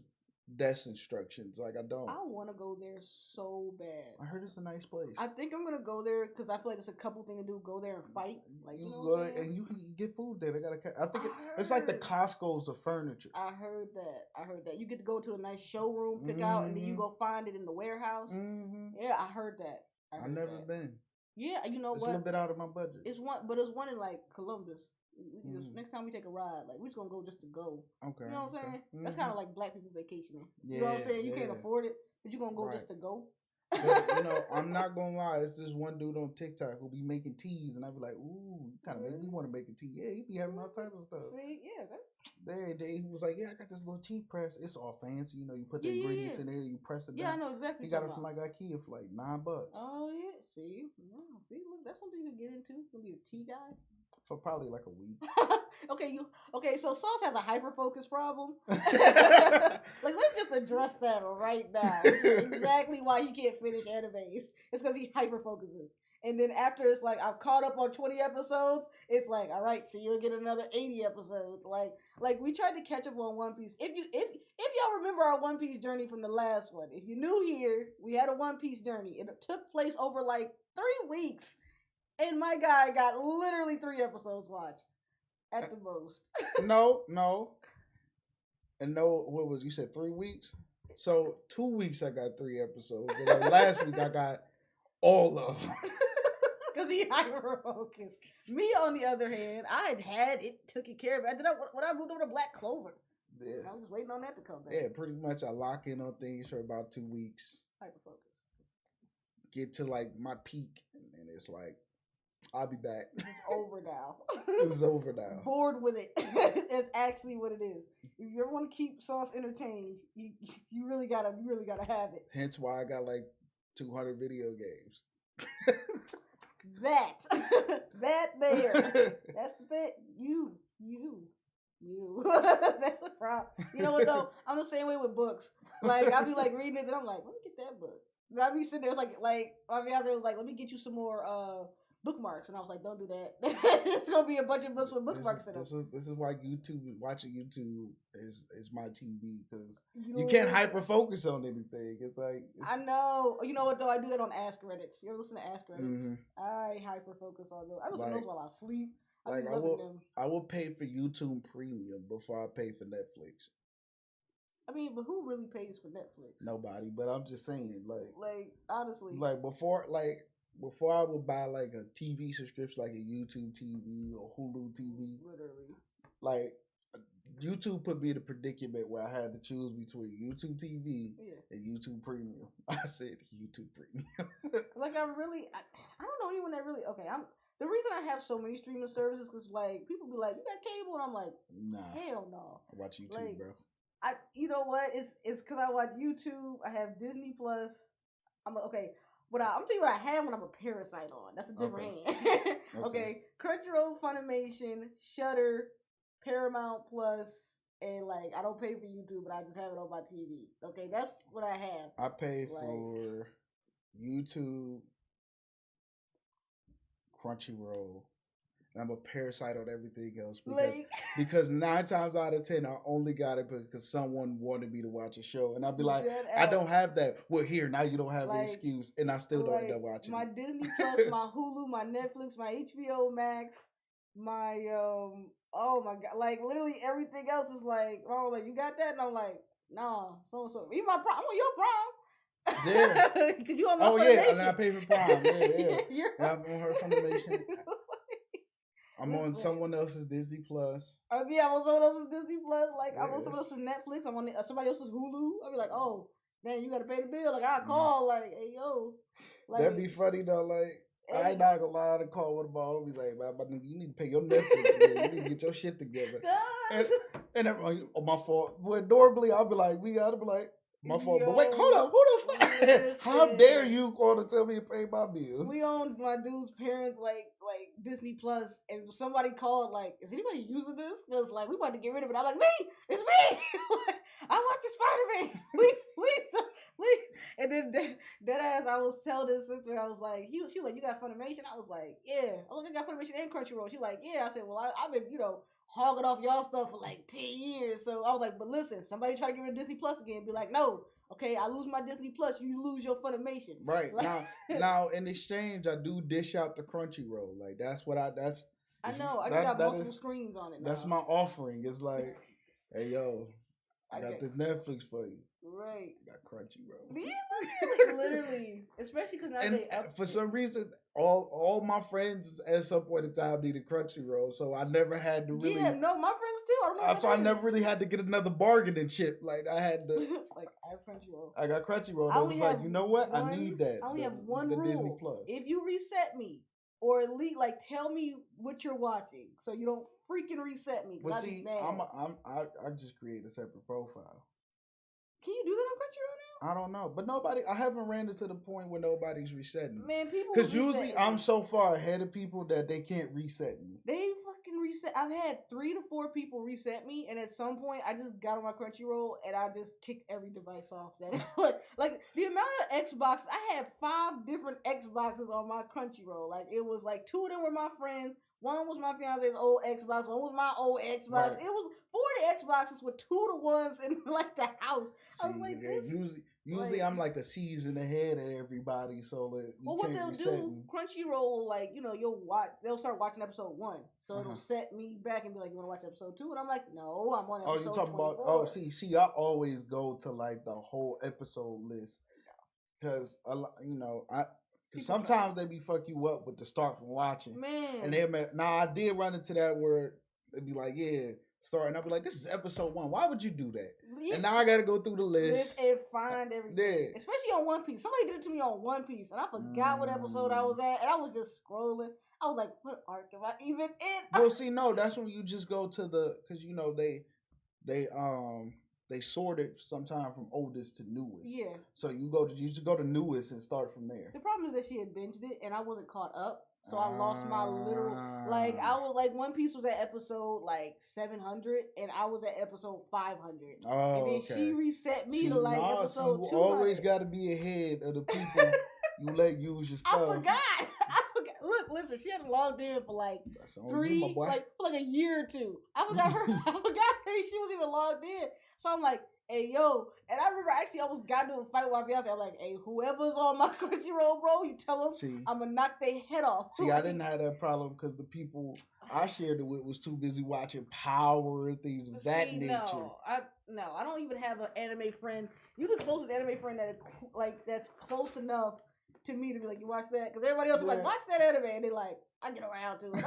desk instructions. Like I don't. I want to go there so bad. I heard it's a nice place. I think I'm gonna go there because I feel like it's a couple thing to do. Go there and fight. Like you know go there and you can get food there. They got I think it's like the Costco's of furniture. I heard that. You get to go to a nice showroom, pick out, and then you go find it in the warehouse. Mm-hmm. Yeah, I heard that. I've never been. Yeah, you know it's what? It's a little bit out of my budget. It's one in like Columbus. Next time we take a ride, like we're just gonna go just to go. Okay. You know what I'm saying? Mm-hmm. That's kind of like black people vacationing. Yeah, you know what I'm saying? You can't afford it, but you're gonna go just to go. But, I'm not gonna lie. It's this one dude on TikTok who be making teas, and I be like, "Ooh, you kind of make me want to make a tea." Yeah, he be having all types of stuff. See, yeah. He was like, "Yeah, I got this little tea press. It's all fancy. You put the ingredients in there, you press it down." Yeah, I know exactly. He got it from like IKEA for like $9. Oh yeah, see, look, that's something you can get into. You can be a tea guy. For probably like a week. Okay, so Sauce has a hyper focus problem. Like, let's just address that right now. Exactly why he can't finish animes. It's because he hyper focuses. And then after it's like I've caught up on 20 episodes, it's like, all right, so you'll get another 80 episodes. Like we tried to catch up on One Piece. If y'all remember our One Piece journey from the last one, if you're new here, we had a One Piece journey. It took place over like 3 weeks. And my guy got literally 3 episodes watched at the most. No. And no, what was you said 3 weeks? So 2 weeks I got 3 episodes. And then last week I got all of them. Because he hyper focused. Me, on the other hand, I had it, took it care of it. When I moved over to Black Clover. Yeah. I was just waiting on that to come back. Yeah, pretty much I lock in on things for about 2 weeks. Hyper focus. Get to like my peak, and it's like, I'll be back. It's over now. It's over now. Bored with it. It's actually what it is. If you ever want to keep Sauce entertained, you really gotta have it. Hence why I got like 200 video games. That there. That's the thing. You. That's a problem. You know what though? I'm the same way with books. Like I'll be like reading it, and I'm like, let me get that book. But I'll be sitting there, like my fiance was like, let me get you some more bookmarks, and I was like, don't do that. It's gonna be a bunch of books with bookmarks in them. This is why watching YouTube is my TV, because you can't hyper focus on anything. It's like I know. You know what though? I do that on Ask Reddits. You ever listen to Ask Reddits? Mm-hmm. I hyper focus on those. I listen to those while I sleep. I will pay for YouTube Premium before I pay for Netflix. I mean, but who really pays for Netflix? Nobody. But I'm just saying, like honestly, like before I would buy like a TV subscription, like a YouTube TV or Hulu TV. Literally. Like YouTube put me in a predicament where I had to choose between YouTube TV and YouTube Premium. I said YouTube Premium. Like I don't know anyone that really. Okay, the reason I have so many streaming services because like people be like, you got cable, and I'm like, nah, hell no. I watch YouTube, bro. You know what? It's because I watch YouTube. I have Disney Plus. I'm telling you what I had when I'm a Parasite on. That's a different hand. Okay. Crunchyroll, Funimation, Shudder, Paramount Plus, and like I don't pay for YouTube, but I just have it on my TV. Okay, that's what I have. I pay for YouTube, Crunchyroll, and I'm a parasite on everything else because 9 times out of 10 I only got it because someone wanted me to watch a show, and I'll be like, I don't have that. Well, here now you don't have an excuse, and I still don't end up watching my Disney Plus, my Hulu, my Netflix, my HBO Max, my oh my god, like literally everything else is like, oh, like you got that, and I'm like, nah, so even my prom, I'm on your prom. Yeah, because you on my Funimation. And I pay for Prime. Yeah. I'm on her Funimation. I'm on someone else's Disney Plus. Yeah, I'm on someone else's Disney Plus. Like I'm on someone else's Netflix. I'm on somebody else's Hulu. I'll be like, oh, man, you got to pay the bill. Like I call, like, hey yo, like, that'd be funny though. Like I ain't not gonna lie to call one of my homies. Like, man, you need to pay your Netflix bill. You need to get your shit together. And on my fault. But normally I'll be like, my fault. But wait, hold up. Who the fuck? How dare you want to tell me to pay my bills? We own my dude's parents like Disney Plus, and somebody called like, is anybody using this? Because like we about to get rid of it. I'm like, me, it's me. I watch Spider-Man. please. And then that ass, I was telling his sister, I was like, she was like, you got Funimation? I was like, yeah. I was like, I got Funimation and Crunchyroll. She like, yeah. I said, well, I've been hogging off y'all stuff for like 10 years. So I was like, but listen, somebody try to get rid of Disney Plus again, be like, no, okay, I lose my Disney Plus, you lose your Funimation. Right. Like, now in exchange, I do dish out the Crunchyroll. Like I know. I just got multiple screens on it now. That's my offering. It's like, hey yo, I got this Netflix for you. Right. I got Crunchyroll. Yeah, literally. Especially because now for some reason, all my friends at some point in time needed Crunchyroll, so I never had to really. Yeah, no, my friends too. I don't know. So I never really had to get another bargaining chip. Like I had to. Like I have Crunchyroll. I got Crunchyroll. I was like, you know what? I need that. I only have one rule. Disney Plus. If you reset me, or at least like tell me what you're watching, so you don't freaking reset me. Well, see, I just create a separate profile. Can you do that on Crunchyroll now? I don't know, but I haven't ran into the point where nobody's resetting. Man, people. Because usually I'm so far ahead of people that they can't reset me. They fucking reset. I've had 3 to 4 people reset me, and at some point I just got on my Crunchyroll and I just kicked every device off. That like the amount of Xbox, I had 5 different Xboxes on my Crunchyroll. Like it was like 2 of them were my friends. One was my fiance's old Xbox. One was my old Xbox. Right. It was 40 Xboxes with 2 to 1s in like the house. See, I was like, this. Usually I'm like a season ahead of everybody, so that what they'll do, Crunchyroll, like they'll start watching episode 1, so it'll set me back and be like, you want to watch episode 2, and I'm like, no, I'm on episode. Oh, you talking 24. about? See, I always go to like the whole episode list because sometimes they be fuck you up with the start from watching. Man. And I did run into that where they'd be like, yeah, start. And I'd be like, this is episode 1. Why would you do that? Yeah. And now I got to go through the list. And find everything. Yeah. Especially on One Piece. Somebody did it to me on One Piece. And I forgot what episode I was at. And I was just scrolling. I was like, what arc am I even in? Well, see, no, that's when you just go to because, they sorted sometime from oldest to newest. Yeah. So you just go to newest and start from there. The problem is that she had binged it and I wasn't caught up. So I lost my literal, like, I was like, One Piece was at episode like 700 and I was at episode 500. Oh, and then she reset me to like episode 200. You always got to be ahead of the people you let use your stuff. I forgot. Look, listen, she hadn't logged in for like for like a year or 2. I forgot her. I forgot she was even logged in. So I'm like, hey, yo. And I remember actually I almost got into a fight with my fiance. I'm like, hey, whoever's on my Crunchyroll, bro, you tell them I'm going to knock their head off. See, I didn't have that problem because the people I shared it with was too busy watching Power and things of that nature. No, I don't even have an anime friend. You're the closest anime friend that's close enough to me to be like, you watch that? Because everybody else is like, watch that anime. And they're like, I get around to it.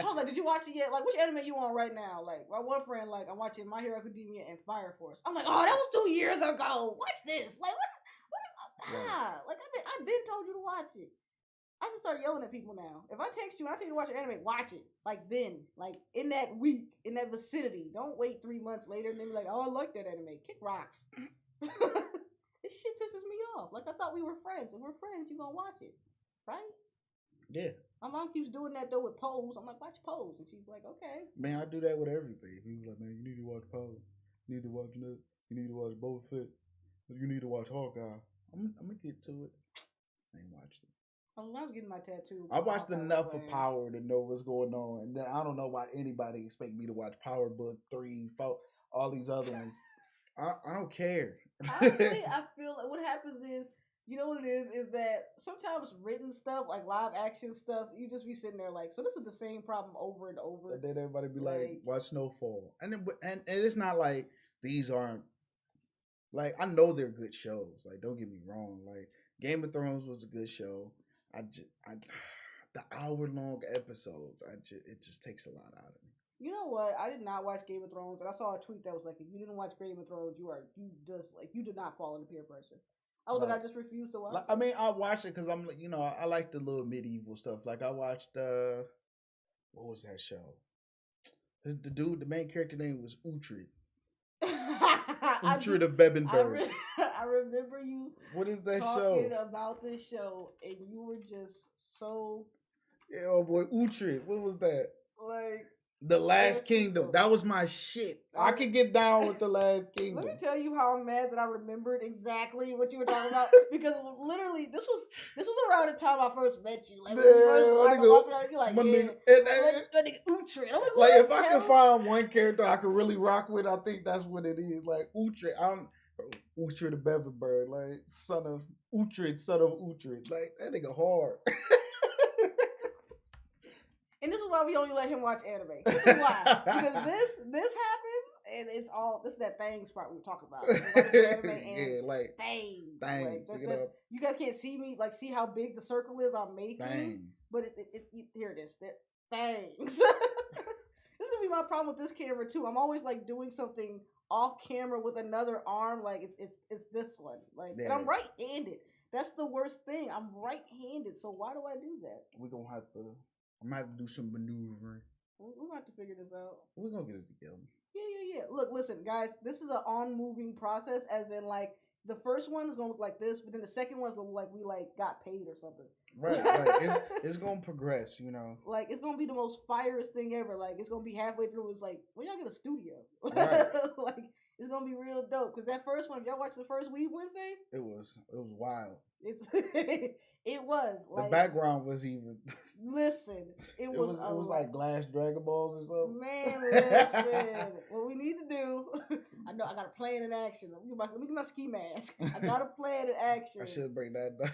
I'm like, did you watch it yet? Like, which anime you on right now? Like, my one friend, like, I'm watching My Hero Academia and Fire Force. I'm like, oh, that was 2 years ago. Watch this. Like, like, I've been told you to watch it. I just start yelling at people now. If I text you and I tell you to watch an anime, watch it. Like, then. Like, in that week, in that vicinity. Don't wait 3 months later and then be like, oh, I like that anime. Kick rocks. This shit pisses me off. Like, I thought we were friends. If we're friends, you gonna watch it. Right? Yeah. My mom keeps doing that, though, with Pose. I'm like, watch Pose. And she's like, okay. Man, I do that with everything. People like, man, you need to watch Pose. You need to watch Nut. You need to watch Boba Fett. You need to watch Hawkeye. I'm going to get to it. I ain't watched it. I was getting my tattoo. I watched enough of Power to know what's going on, and then I don't know why anybody expect me to watch Power Book 3, 4, all these other ones. I don't care. Honestly, I feel like what happens is, you know what it is that sometimes written stuff, like live action stuff, you just be sitting there like, so this is the same problem over and over. And then everybody be like watch Snowfall. And it's not like these aren't, like, I know they're good shows. Like, don't get me wrong. Like, Game of Thrones was a good show. The hour-long episodes, it just takes a lot out of me. You know what? I did not watch Game of Thrones, and I saw a tweet that was like, if you didn't watch Game of Thrones, you did not fall into peer pressure. I was like, I just refused to watch. I mean, I watched it because I'm, I like the little medieval stuff. Like, I watched what was that show? The main character name was Uhtred. Uhtred of Bebbanburg. I remember you. What is that talking about this show, and you were just so. Yeah, oh boy, Uhtred. What was that? Like The Last Kingdom. That was my shit. I could get down with The Last Kingdom. Let me tell you how I'm mad that I remembered exactly what you were talking about, because literally this was around the time I first met you. Like when you first walked around, you're like, that nigga Uhtred. I'm like if I can find one character I can really rock with, I think that's what it is. Like Uhtred. I'm Uhtred of Bebbanburg, like son of Uhtred. Like that nigga hard. And this is why we only let him watch anime. This is why. Because this happens, and it's all, this is that Thangs part we were talking about. Anime and yeah, like Thangs. Like, you guys can't see me, like, see how big the circle is I'm making. Thangs. But here it is. Thangs. This is going to be my problem with this camera, too. I'm always, like, doing something off camera with another arm. Like, it's this one. Like, yeah. And I'm right-handed. That's the worst thing. I'm right-handed. So why do I do that? We're going to have to... I'm going to have to do some maneuvering. We're going to have to figure this out. We're going to get it together. Yeah. Look, listen, guys. This is an on-moving process, as in, like, the first one is going to look like this, but then the second one is going to look like we, like, got paid or something. Right. Like, it's going to progress, you know. Like, it's going to be the most firest thing ever. Like, it's going to be halfway through. It's like, when y'all get a studio? Right. Like, it's going to be real dope. Because that first one, y'all watched the first Weed Wednesday? It was wild. It was. Like, the background was even... Listen, it was like glass Dragon Balls or something. Man, listen. What we need to do, I know I got a plan in action. Let me get my ski mask. I got a plan in action. I should bring that. I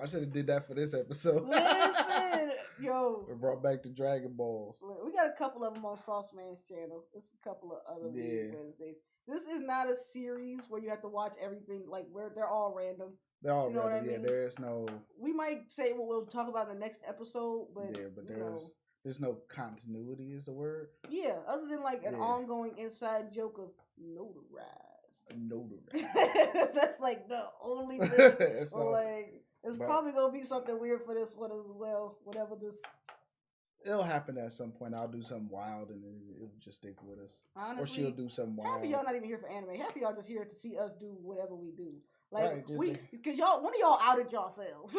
should have did that for this episode. Listen, yo. We brought back the Dragon Balls. We got a couple of them on Sauce Man's channel. There's a couple of other Wednesdays. This is not a series where you have to watch everything, like, where they're all random. They're all random. I mean? Yeah, there is no... We might say what we'll talk about in the next episode, but... Yeah, but there's no continuity is the word. Yeah, other than, like, an ongoing inside joke of notarized. That's, like, the only thing. It's probably going to be something weird for this one as well, whatever this... It'll happen at some point. I'll do something wild and then it'll just stick with us. Honestly, or she'll do something wild. Half of y'all not even here for anime. Half of y'all just here to see us do whatever we do. Like, because one of y'all outed yourselves.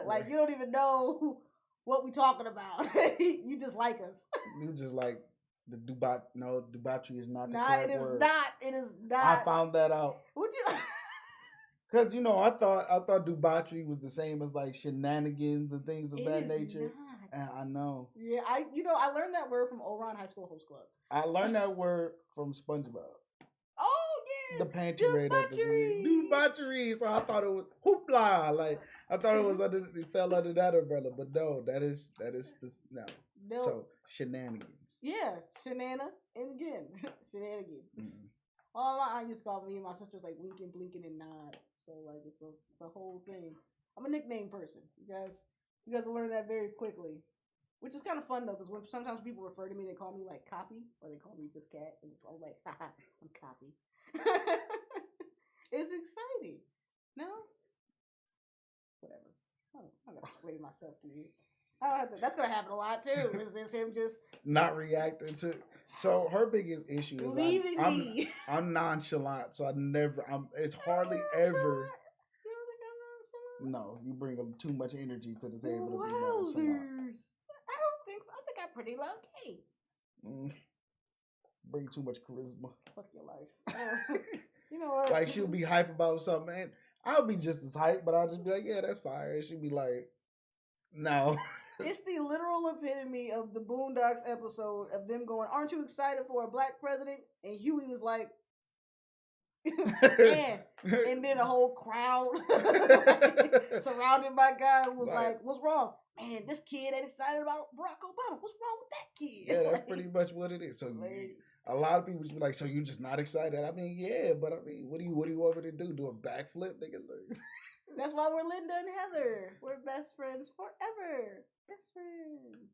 Like, you don't even know what we talking about. You just like us. You just like the debauchery is not the correct word. It is not. I found that out. Would you? Because, I thought debauchery was the same as, like, shenanigans and things of that nature. Not. And I know. Yeah, I learned that word from Orion High School Host Club. I learned that word from SpongeBob. Oh, yeah. The pantry raid debauchery. So I thought it was hoopla. Like, I thought it fell under that umbrella. But no, that is no. So, shenanigans. Yeah, shenanigans. Shenanigans. Mm-hmm. All my aunt used to call me and my sisters, like, winking, blinking, and nod. So, like, it's a whole thing. I'm a nickname person. You guys will learn that very quickly. Which is kind of fun, though, because when sometimes people refer to me, they call me, like, Copy, or they call me just Cat, and it's all like, haha, I'm Copy. It's exciting. No? Whatever. I'm going to explain myself to you. I don't have to, that's going to happen a lot, too. Is this him just... Not reacting to... So, her biggest issue is... Leaving me. I'm nonchalant, so it's hardly ever... No, you bring too much energy to the table to be nonchalant. I don't think so. I think I'm pretty low key. Bring too much charisma. Fuck your life. You know what? Like, she'll be hype about something, and I'll be just as hype, but I'll just be like, yeah, that's fire. And she'll be like, No. It's the literal epitome of the Boondocks episode of them going, "Aren't you excited for a black president?" And Huey was like, "Yeah." And then a whole crowd like, surrounded by guys was like, "What's wrong? Man, this kid ain't excited about Barack Obama. What's wrong with that kid?" Yeah, that's like, pretty much what it is. So a lot of people just be like, "So you're just not excited?" I mean, yeah, but I mean, what do you want me to do? Do a backflip? That's why we're Linda and Heather. We're best friends forever. Best friends.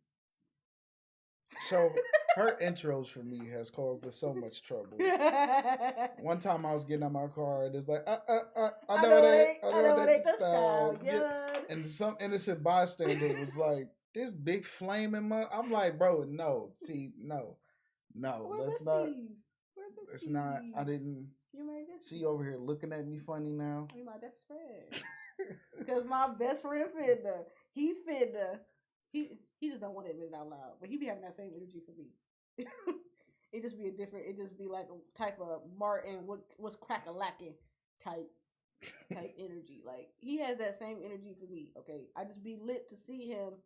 So her intros for me has caused us so much trouble. One time I was getting out my car and it's like, I know it ain't the style. Yeah. And some innocent bystander was like, "This big flaming mug." I'm like, bro, no. See, no, that's not. It's not. I didn't. You my best. She over here looking at me funny now. You my best friend. Because my best friend finna. He just don't want to admit it out loud, but he be having that same energy for me. It just be a different. It just be like a type of Martin. What's crack-a-lacking type energy. Like he has that same energy for me. Okay, I just be lit to see him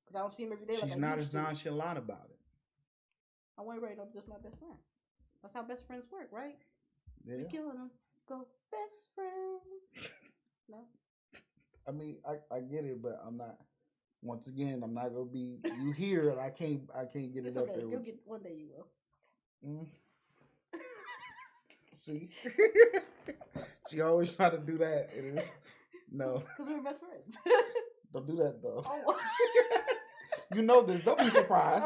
because I don't see him every day. She's like not as nonchalant about it. I want everybody to know that's my best friend. That's how best friends work, right? Yeah. You're killing them. Go best friend. No. I mean, I get it, but I'm not. Once again, I'm not gonna be. You hear it? I can't get it up there. You'll get one day. You will. See, she always try to do that. It is no. Because we're best friends. Don't do that though. Oh. You know this. Don't be surprised.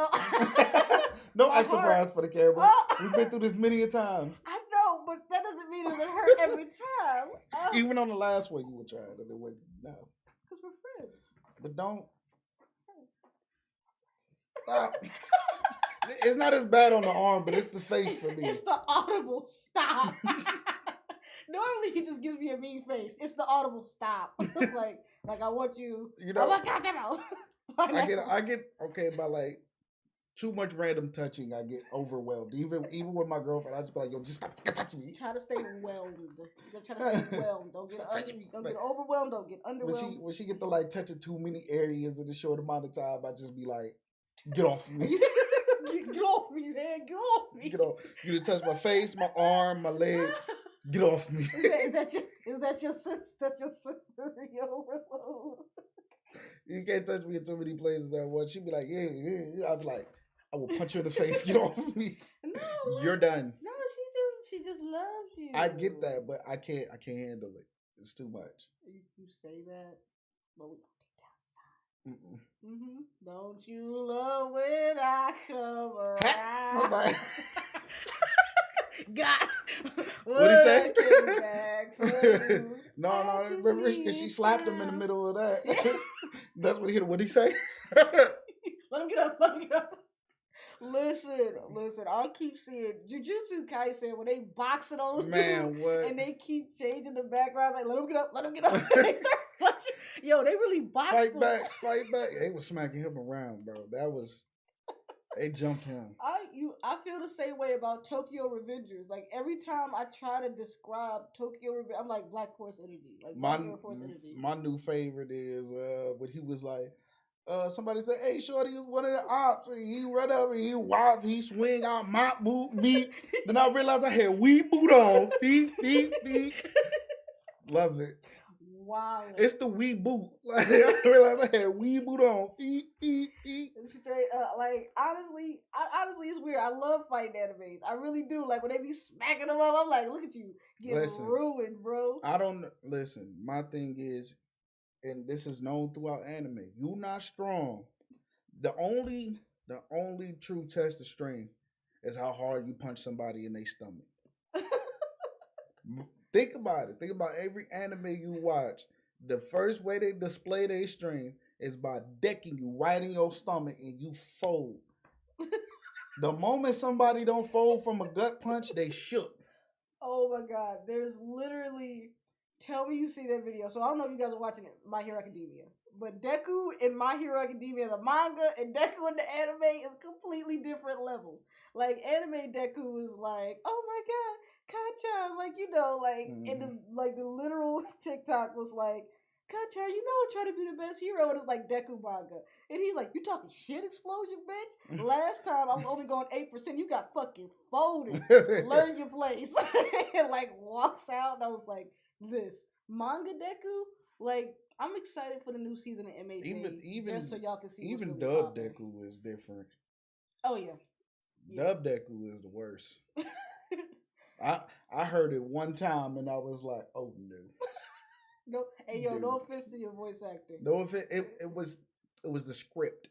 No act surprised for the camera. Oh. We've been through this many a times. I know, but that doesn't mean it hurt every time. Even on the last one, you were trying, and it went no. Because we're friends. But don't. Stop. It's not as bad on the arm, but it's the face for me. It's the audible stop. Normally he just gives me a mean face. It's the audible stop. like I want you. You know. Oh my God, I get okay by like too much random touching. I get overwhelmed. Even with my girlfriend, I just be like, "Yo, just stop touching me." Try to stay whelmed. You gotta try to stay whelmed. Don't get overwhelmed. Don't get underwhelmed. When she get to like touching too many areas in a short amount of time, I just be like, "Get off me." Get off me, man. Get off me. Get off. You to touch my face, my arm, my leg. Get off me. Is that your sensory overload? You can't touch me in too many places at once. She'd be like, yeah. I'd be like, I will punch you in the face. Get off of me. No, you're done. No, she just loves you. I get that, but I can't handle it. It's too much. You say that, but we gonna take down the side. Don't you love when I come around? God, what'd he say? No, remember because she slapped him in the middle of that. That's what he hit. What'd he say? Let him get up. Listen. I'll keep seeing Jujutsu Kaisen when they boxing those dudes, what? And they keep changing the backgrounds. Like, let him get up. They start punching. Yo, they really boxed Fight back. They was smacking him around, bro. They jumped him. I feel the same way about Tokyo Revengers. Like every time I try to describe Tokyo Revengers, I'm like Black Force energy. Like Force energy. My new favorite is when he was like, somebody said, "Hey, shorty is one of the ops." And he run up and he whop, he swing out, mop boot me. Then I realized I had wee boot on. Beep. Love it. Wow. It's the wee boot. Like I realized I had wee boot on. Beep. Straight up. Like honestly, it's weird. I love fighting animes. I really do. Like when they be smacking them up, I'm like, look at you getting ruined, bro. I don't listen. My thing is, and this is known throughout anime, you not strong. The only true test of strength is how hard you punch somebody in their stomach. Think about it. Think about every anime you watch. The first way they display their strength is by decking you right in your stomach and you fold. The moment somebody don't fold from a gut punch, they shook. Oh my God. There's literally... Tell me you see that video. So I don't know if you guys are watching it, My Hero Academia. But Deku in My Hero Academia, the manga, and Deku in the anime is completely different levels. Like, anime Deku is like, oh my God, Kacha. Like, and the literal TikTok was like, Kacha, you know I'm trying to be the best hero. And it's like Deku manga. And he's like, you talking shit, explosion, bitch? Last time I was only going 8%. You got fucking folded. Learn your place. And like walks out. And I was like, this manga Deku, like, I'm excited for the new season of MA Thangs. Just so y'all can see what's really Dub Deku is different. Oh yeah. Dub Deku is the worst. I heard it one time and I was like, oh no. No, hey yo, no offense to your voice acting. No offense. It was the script.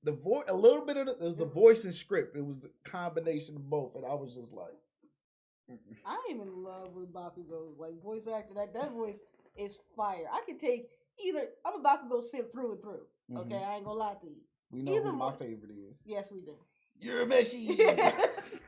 The voice, a little bit of it was the voice and script. It was the combination of both, and I was just like, I'm in love with Bakugo. Like voice actor, that voice is fire. I can take either. I'm a Bakugo simp through and through. Okay, I ain't gonna lie to you. We know who my favorite is. Yes, we do. You're a messy. Yes.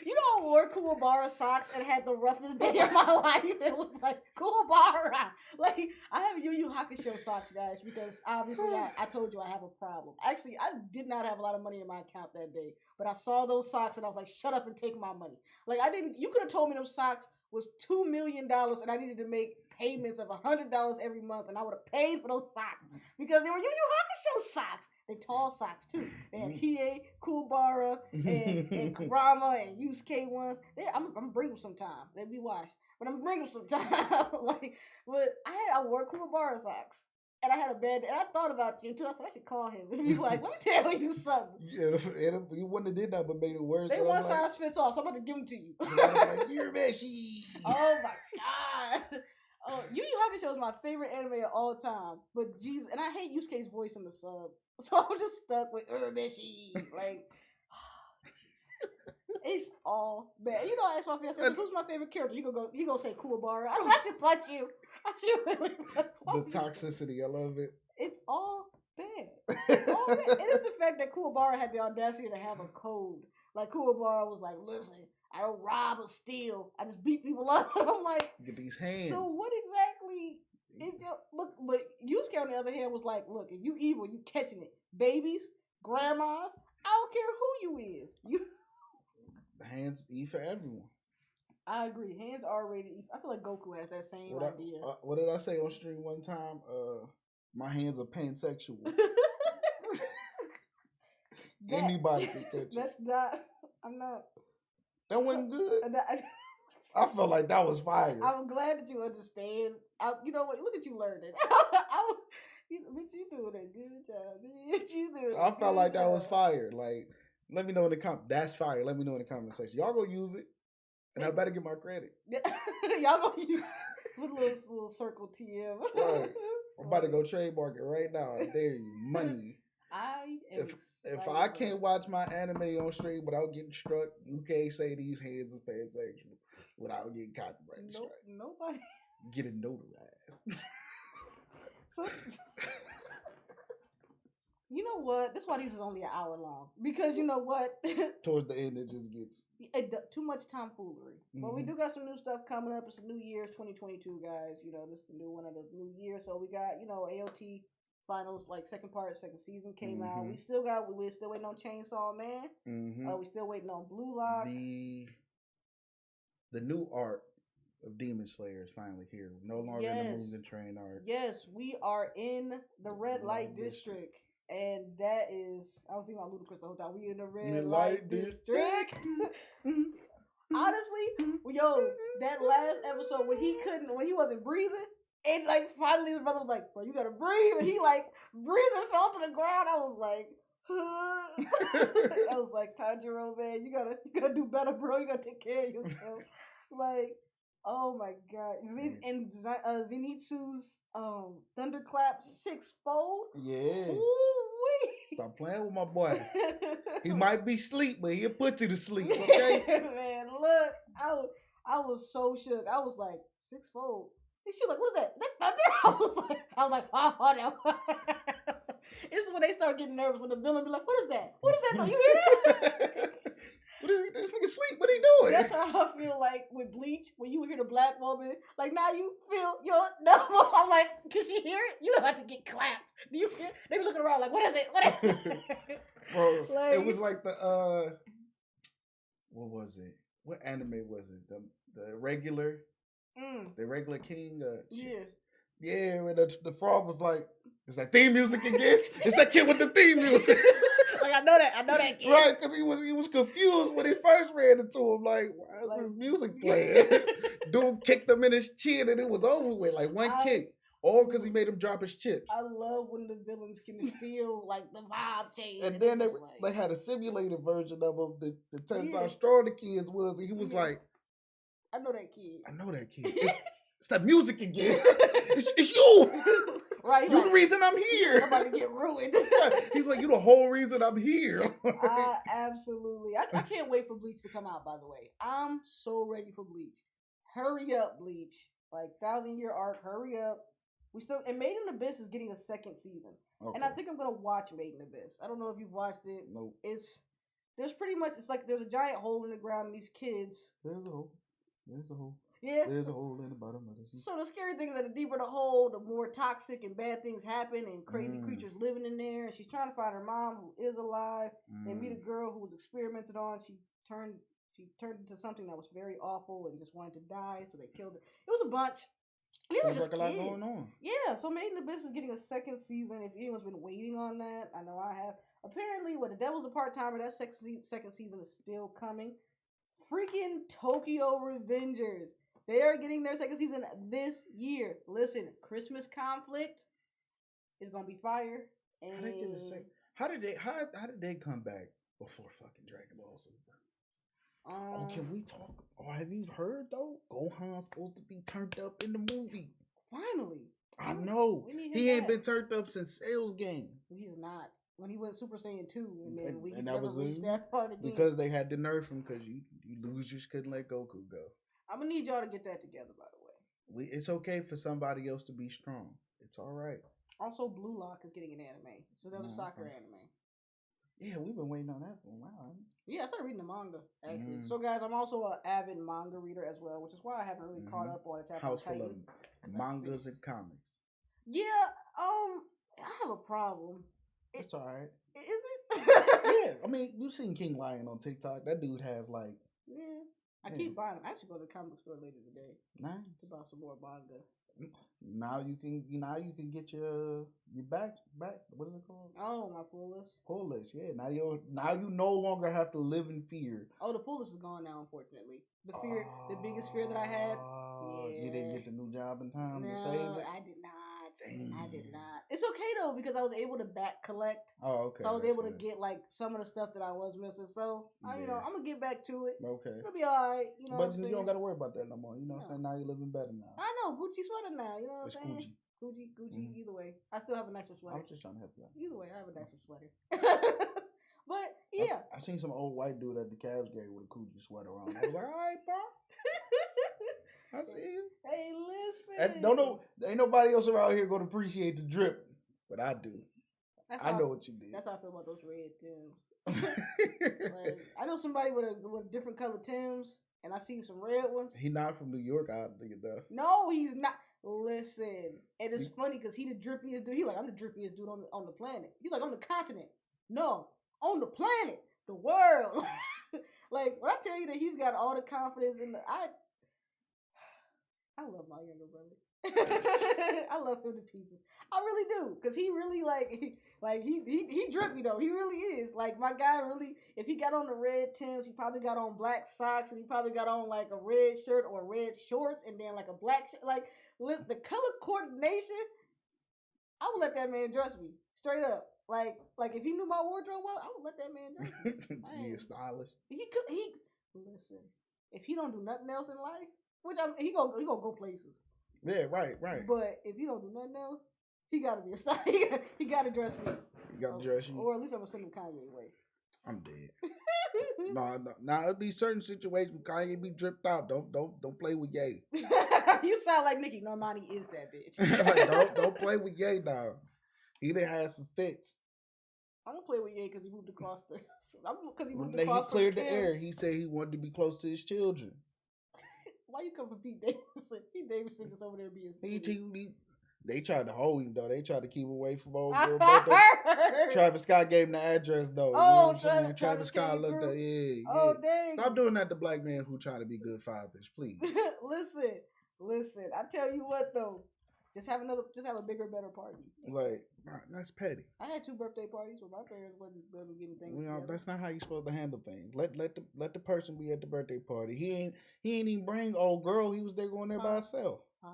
You know, I wore Kuwabara socks and had the roughest day of my life. It was like, Kuwabara. Like, I have Yu Yu Hakusho socks, guys, because obviously I told you I have a problem. Actually, I did not have a lot of money in my account that day, but I saw those socks and I was like, shut up and take my money. Like, you could have told me those socks was $2 million and I needed to make payments of $100 every month and I would have paid for those socks because they were Yu Yu Hakusho socks. They tall socks too. They had Kie, Kuwabara, and Kurama, and Yusuke ones. I'm gonna bring them sometime. They'll be washed, but I'm gonna bring them sometime. But I wore Kuwabara socks, and I had a bad. And I thought about you too. I said I should call him and be like, "Let me tell you something." Yeah, you wouldn't have did that, but made it worse. They one size fits all, so I'm about to give them to you. Like, you're messy. Oh my god. Oh, Yu Yu Hakusho is my favorite anime of all time. But Jesus, and I hate Yusuke's voice in the sub. So I'm just stuck with Urbishi. Like, oh, Jesus. It's all bad. You know, I asked my fiance, who's my favorite character? He gonna say Kuwabara. I said, I should punch you. I should really punch the toxicity, I love it. It's all bad. It's all bad. It is the fact that Kuwabara had the audacity to have a code. Like, Kuwabara was like, listen, I don't rob or steal. I just beat people up. I'm like, get these hands. So what exactly is your look? But Yusuke on the other hand was like, look, if you evil, you catching it. Babies, grandmas, I don't care who you is. You hands E for everyone. I agree. Hands are rated E. I feel like Goku has that same idea. What did I say on stream one time? My hands are pansexual. Anybody can catch it. That's not. I'm not. That wasn't good. I felt like that was fire. I'm glad that you understand. You know what? Look at you learning. Bitch, you doing a good job. Bitch, you doing. I felt like that was fire. Like, let me know in the comment. That's fire. Let me know in the comment section. Y'all go use it, and I better get my credit. Y'all go use with a little circle TM. Right. I'm about to go trademark it right now. I dare you, money. If I can't watch my anime on stream without getting struck, you can't say these hands is pansexual without getting copyright strike. Nobody get it notarized. So, you know what? That's why these is only an hour long. Because you know what? Towards the end, it just gets too much tomfoolery. Mm-hmm. But we do got some new stuff coming up. It's a new year, 2022, guys. You know, this is the new one of the new year. So we got, AOT finals, like second season came out. We're still waiting on Chainsaw Man. We still waiting on Blue Lock. The new art of Demon Slayer is finally here. No longer in the Moving Train art. Yes, we are in the Red Light District. And that is, I was thinking about Ludacris the whole time. We in the Red Light District. Honestly, that last episode when he wasn't breathing, and like finally his brother was like, bro, you gotta breathe. And he like breathed and fell to the ground. I was like, I was like, Tanjiro, man, you gotta do better, bro. You gotta take care of yourself. Like, oh my god. And Zenitsu's Thunderclap 6-fold. Yeah. Ooh-wee. Stop playing with my boy. He might be asleep, but he'll put you to sleep, okay? Man, look, I was so shook. I was like, 6-fold. And she like, what is that? That thunder? I was like, oh no. It's when they start getting nervous when the villain be like, what is that? What is that? No, you hear that? What is this nigga sleep? What he doing? That's how I feel like with Bleach, when you hear the black woman, like now you feel your double. I'm like, can she hear it? You about to get clapped. Do you hear? They be looking around like, what is it? What is it? Bro, like, it was like the what was it? What anime was it? The regular king. Yeah, when the frog was like, "Is that theme music again? It's that kid with the theme music." Like I know that kid. Right, because he was confused when he first ran into him. Like, why is this music playing? Dude kicked him in his chin and it was over with. Like one kick. All because he made him drop his chips. I love when the villains can feel like the vibe change. And then they had a simulated version of him that tells how strong the kids was. And he was like, I know that kid. I know that kid. It's that music again. It's you. Right. You're the reason I'm here. I'm about to get ruined. He's like, you're the whole reason I'm here. Absolutely. I can't wait for Bleach to come out, by the way. I'm so ready for Bleach. Hurry up, Bleach. Like 1,000-year arc, hurry up. And Made in Abyss is getting a second season. Okay. And I think I'm gonna watch Made in Abyss. I don't know if you've watched it. Nope. There's like there's a giant hole in the ground and these kids. There's a hole. Yeah. There's a hole in the bottom of the sea. So the scary thing is that the deeper the hole, the more toxic and bad things happen and crazy creatures living in there. And she's trying to find her mom who is alive. They meet a girl who was experimented on. She turned into something that was very awful and just wanted to die, so they killed her. It was a bunch. Sounds like a lot going on. Yeah, so Made in Abyss is getting a second season. If anyone's been waiting on that, I know I have. Apparently, The Devil's a Part-Timer, that second season is still coming. Freaking Tokyo Revengers. They are getting their second season this year. Listen, Christmas Conflict is gonna be fire. And How did they come back before fucking Dragon Ball Super? Can we talk? Or have you heard though? Gohan's supposed to be turned up in the movie. Finally. I know. He ain't been turned up since Sales Game. He's not. When he went Super Saiyan 2, and then we never reached that part again. Because they had to nerf him because you losers couldn't let Goku go. I'm gonna need y'all to get that together, by the way. It's okay for somebody else to be strong. It's all right. Also, Blue Lock is getting an anime. It's another soccer anime. Yeah, we've been waiting on that for a while. Yeah, I started reading the manga, actually. So, guys, I'm also an avid manga reader as well, which is why I haven't really caught up on Attack on Titan. House full of mangas and comics. Yeah, I have a problem. It's all right. Is it? Yeah, I mean, you've seen King Lion on TikTok. That dude has like... Yeah. I keep buying them. I actually go to the comic store later today. Nice. To buy some more manga. Now you can get your back. What is it called? Oh, my pull list. Pull list, yeah. Now you no longer have to live in fear. Oh, the pull list is gone now, unfortunately. The biggest fear that I had. Yeah. You didn't get the new job in time to save it. I did not. Damn. I did not. It's okay though because I was able to back collect. Oh, okay. So I was able to get like some of the stuff that I was missing. So I'm gonna get back to it. Okay. It'll be all right. You know. But you don't gotta worry about that no more. You know what I'm saying? Now you're living better now. I know Gucci sweater now. You know what I'm saying? Gucci. Gucci. Either way, I still have a nicer sweater. I was just trying to help you out. Either way, I have a nicer sweater. But yeah, I seen some old white dude at the Cavs game with a Gucci sweater on. I was like, all right, boss. I see you. Hey, listen. And ain't nobody else around here gonna appreciate the drip, but I do. I know what you did. That's how I feel about those red Tims. Like, I know somebody with a different color Tims, and I see some red ones. He not from New York, I think enough. No, he's not. Listen, and it's funny because he the drippiest dude. He like, I'm the drippiest dude on the planet. He's like, I'm the continent. No, on the planet, the world. Like when I tell you that he's got all the confidence in I love my younger brother. I love him to pieces. I really do, cause he really he drippy though. He really is. Like my guy really. If he got on the red Tims, he probably got on black socks, and he probably got on like a red shirt or red shorts, and then like a black like the color coordination. I would let that man dress me straight up. Like if he knew my wardrobe well, I would let that man dress me. He a stylist. He listen. If he don't do nothing else in life. Which he gonna go places. Yeah, right. But if he don't do nothing else, he gotta be a star. He gotta dress me. He gotta dress you. Or at least I'm gonna send him Kanye away. I'm dead. No. It'll be certain situations Kanye be dripped out. Don't play with Ye. You sound like Nicki. Normani is that bitch. Like, don't play with Ye now. He done had some fits. I'm gonna play with Ye because he moved across the. Because he moved across. He cleared the air. He said he wanted to be close to his children. Why you come for Pete Davidson? Pete Davidson is over there being They tried to hold him though. They tried to keep him away from old girl. Travis Scott gave him the address though. Oh, you know Travis Scott looked at Oh, dang. Stop doing that to black men who try to be good fathers, please. Listen. I tell you what though. Just have a bigger, better party. Like, that's petty. I had 2 birthday parties where my parents wasn't getting things. That's not how you supposed to handle things. Let the person be at the birthday party. He ain't even bring old girl. He was there going there by himself. I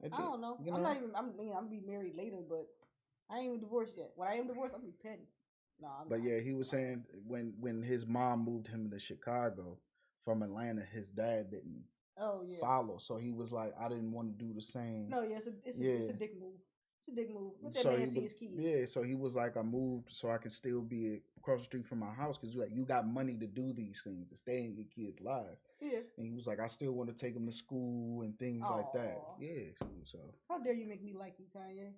don't know. You know. I'm be married later, but I ain't even divorced yet. When I am divorced, I'm gonna be petty. No, but yeah, he was saying when his mom moved him to Chicago from Atlanta, his dad didn't follow. So he was like, I didn't want to do the same. No, yeah, it's a dick move. It's a dick move. Let that man see his kids. Yeah, so he was like, I moved so I can still be across the street from my house because you got money to do these things, to stay in your kids' lives. Yeah. And he was like, I still want to take them to school and things like that. Yeah. So how dare you make me like you, Kanye?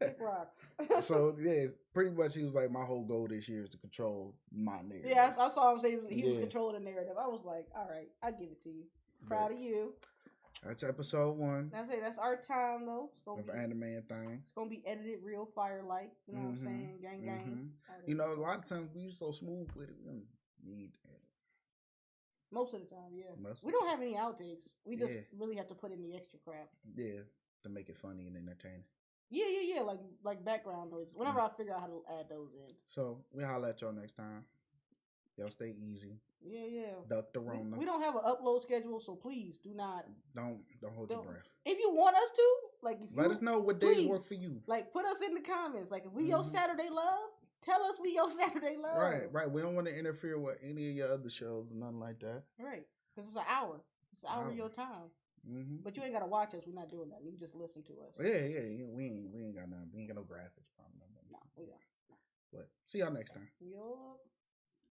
Dick rocks. So yeah, pretty much he was like, my whole goal this year is to control my narrative. Yeah, I saw him say he was controlling the narrative. I was like, all right, I give it to you. Proud of you. That's episode 1. That's it. That's our time though. It's gonna be Anime Thangs. It's gonna be edited real fire-like. You know what I'm saying? Gang, gang. You know, a lot of times we so smooth with it. We don't need that. Most of the time, yeah. We don't have any outtakes. We just really have to put in the extra crap. Yeah, to make it funny and entertaining. Yeah. Like background noise. Whenever I figure out how to add those in. So we holla at y'all next time. Y'all stay easy. Yeah. Duck the Rona. We don't have an upload schedule, so please do not. Don't hold your breath. If you want us to, let us know what days work for you. Like, put us in the comments. Like, if we your Saturday love, tell us we your Saturday love. Right. We don't want to interfere with any of your other shows or nothing like that. Right. Because it's an hour. It's an hour of your time. But you ain't gotta watch us. We're not doing that. You just listen to us. Yeah. We ain't got nothing. We ain't got no graphics problem. No, we don't. But see y'all next time. Yo.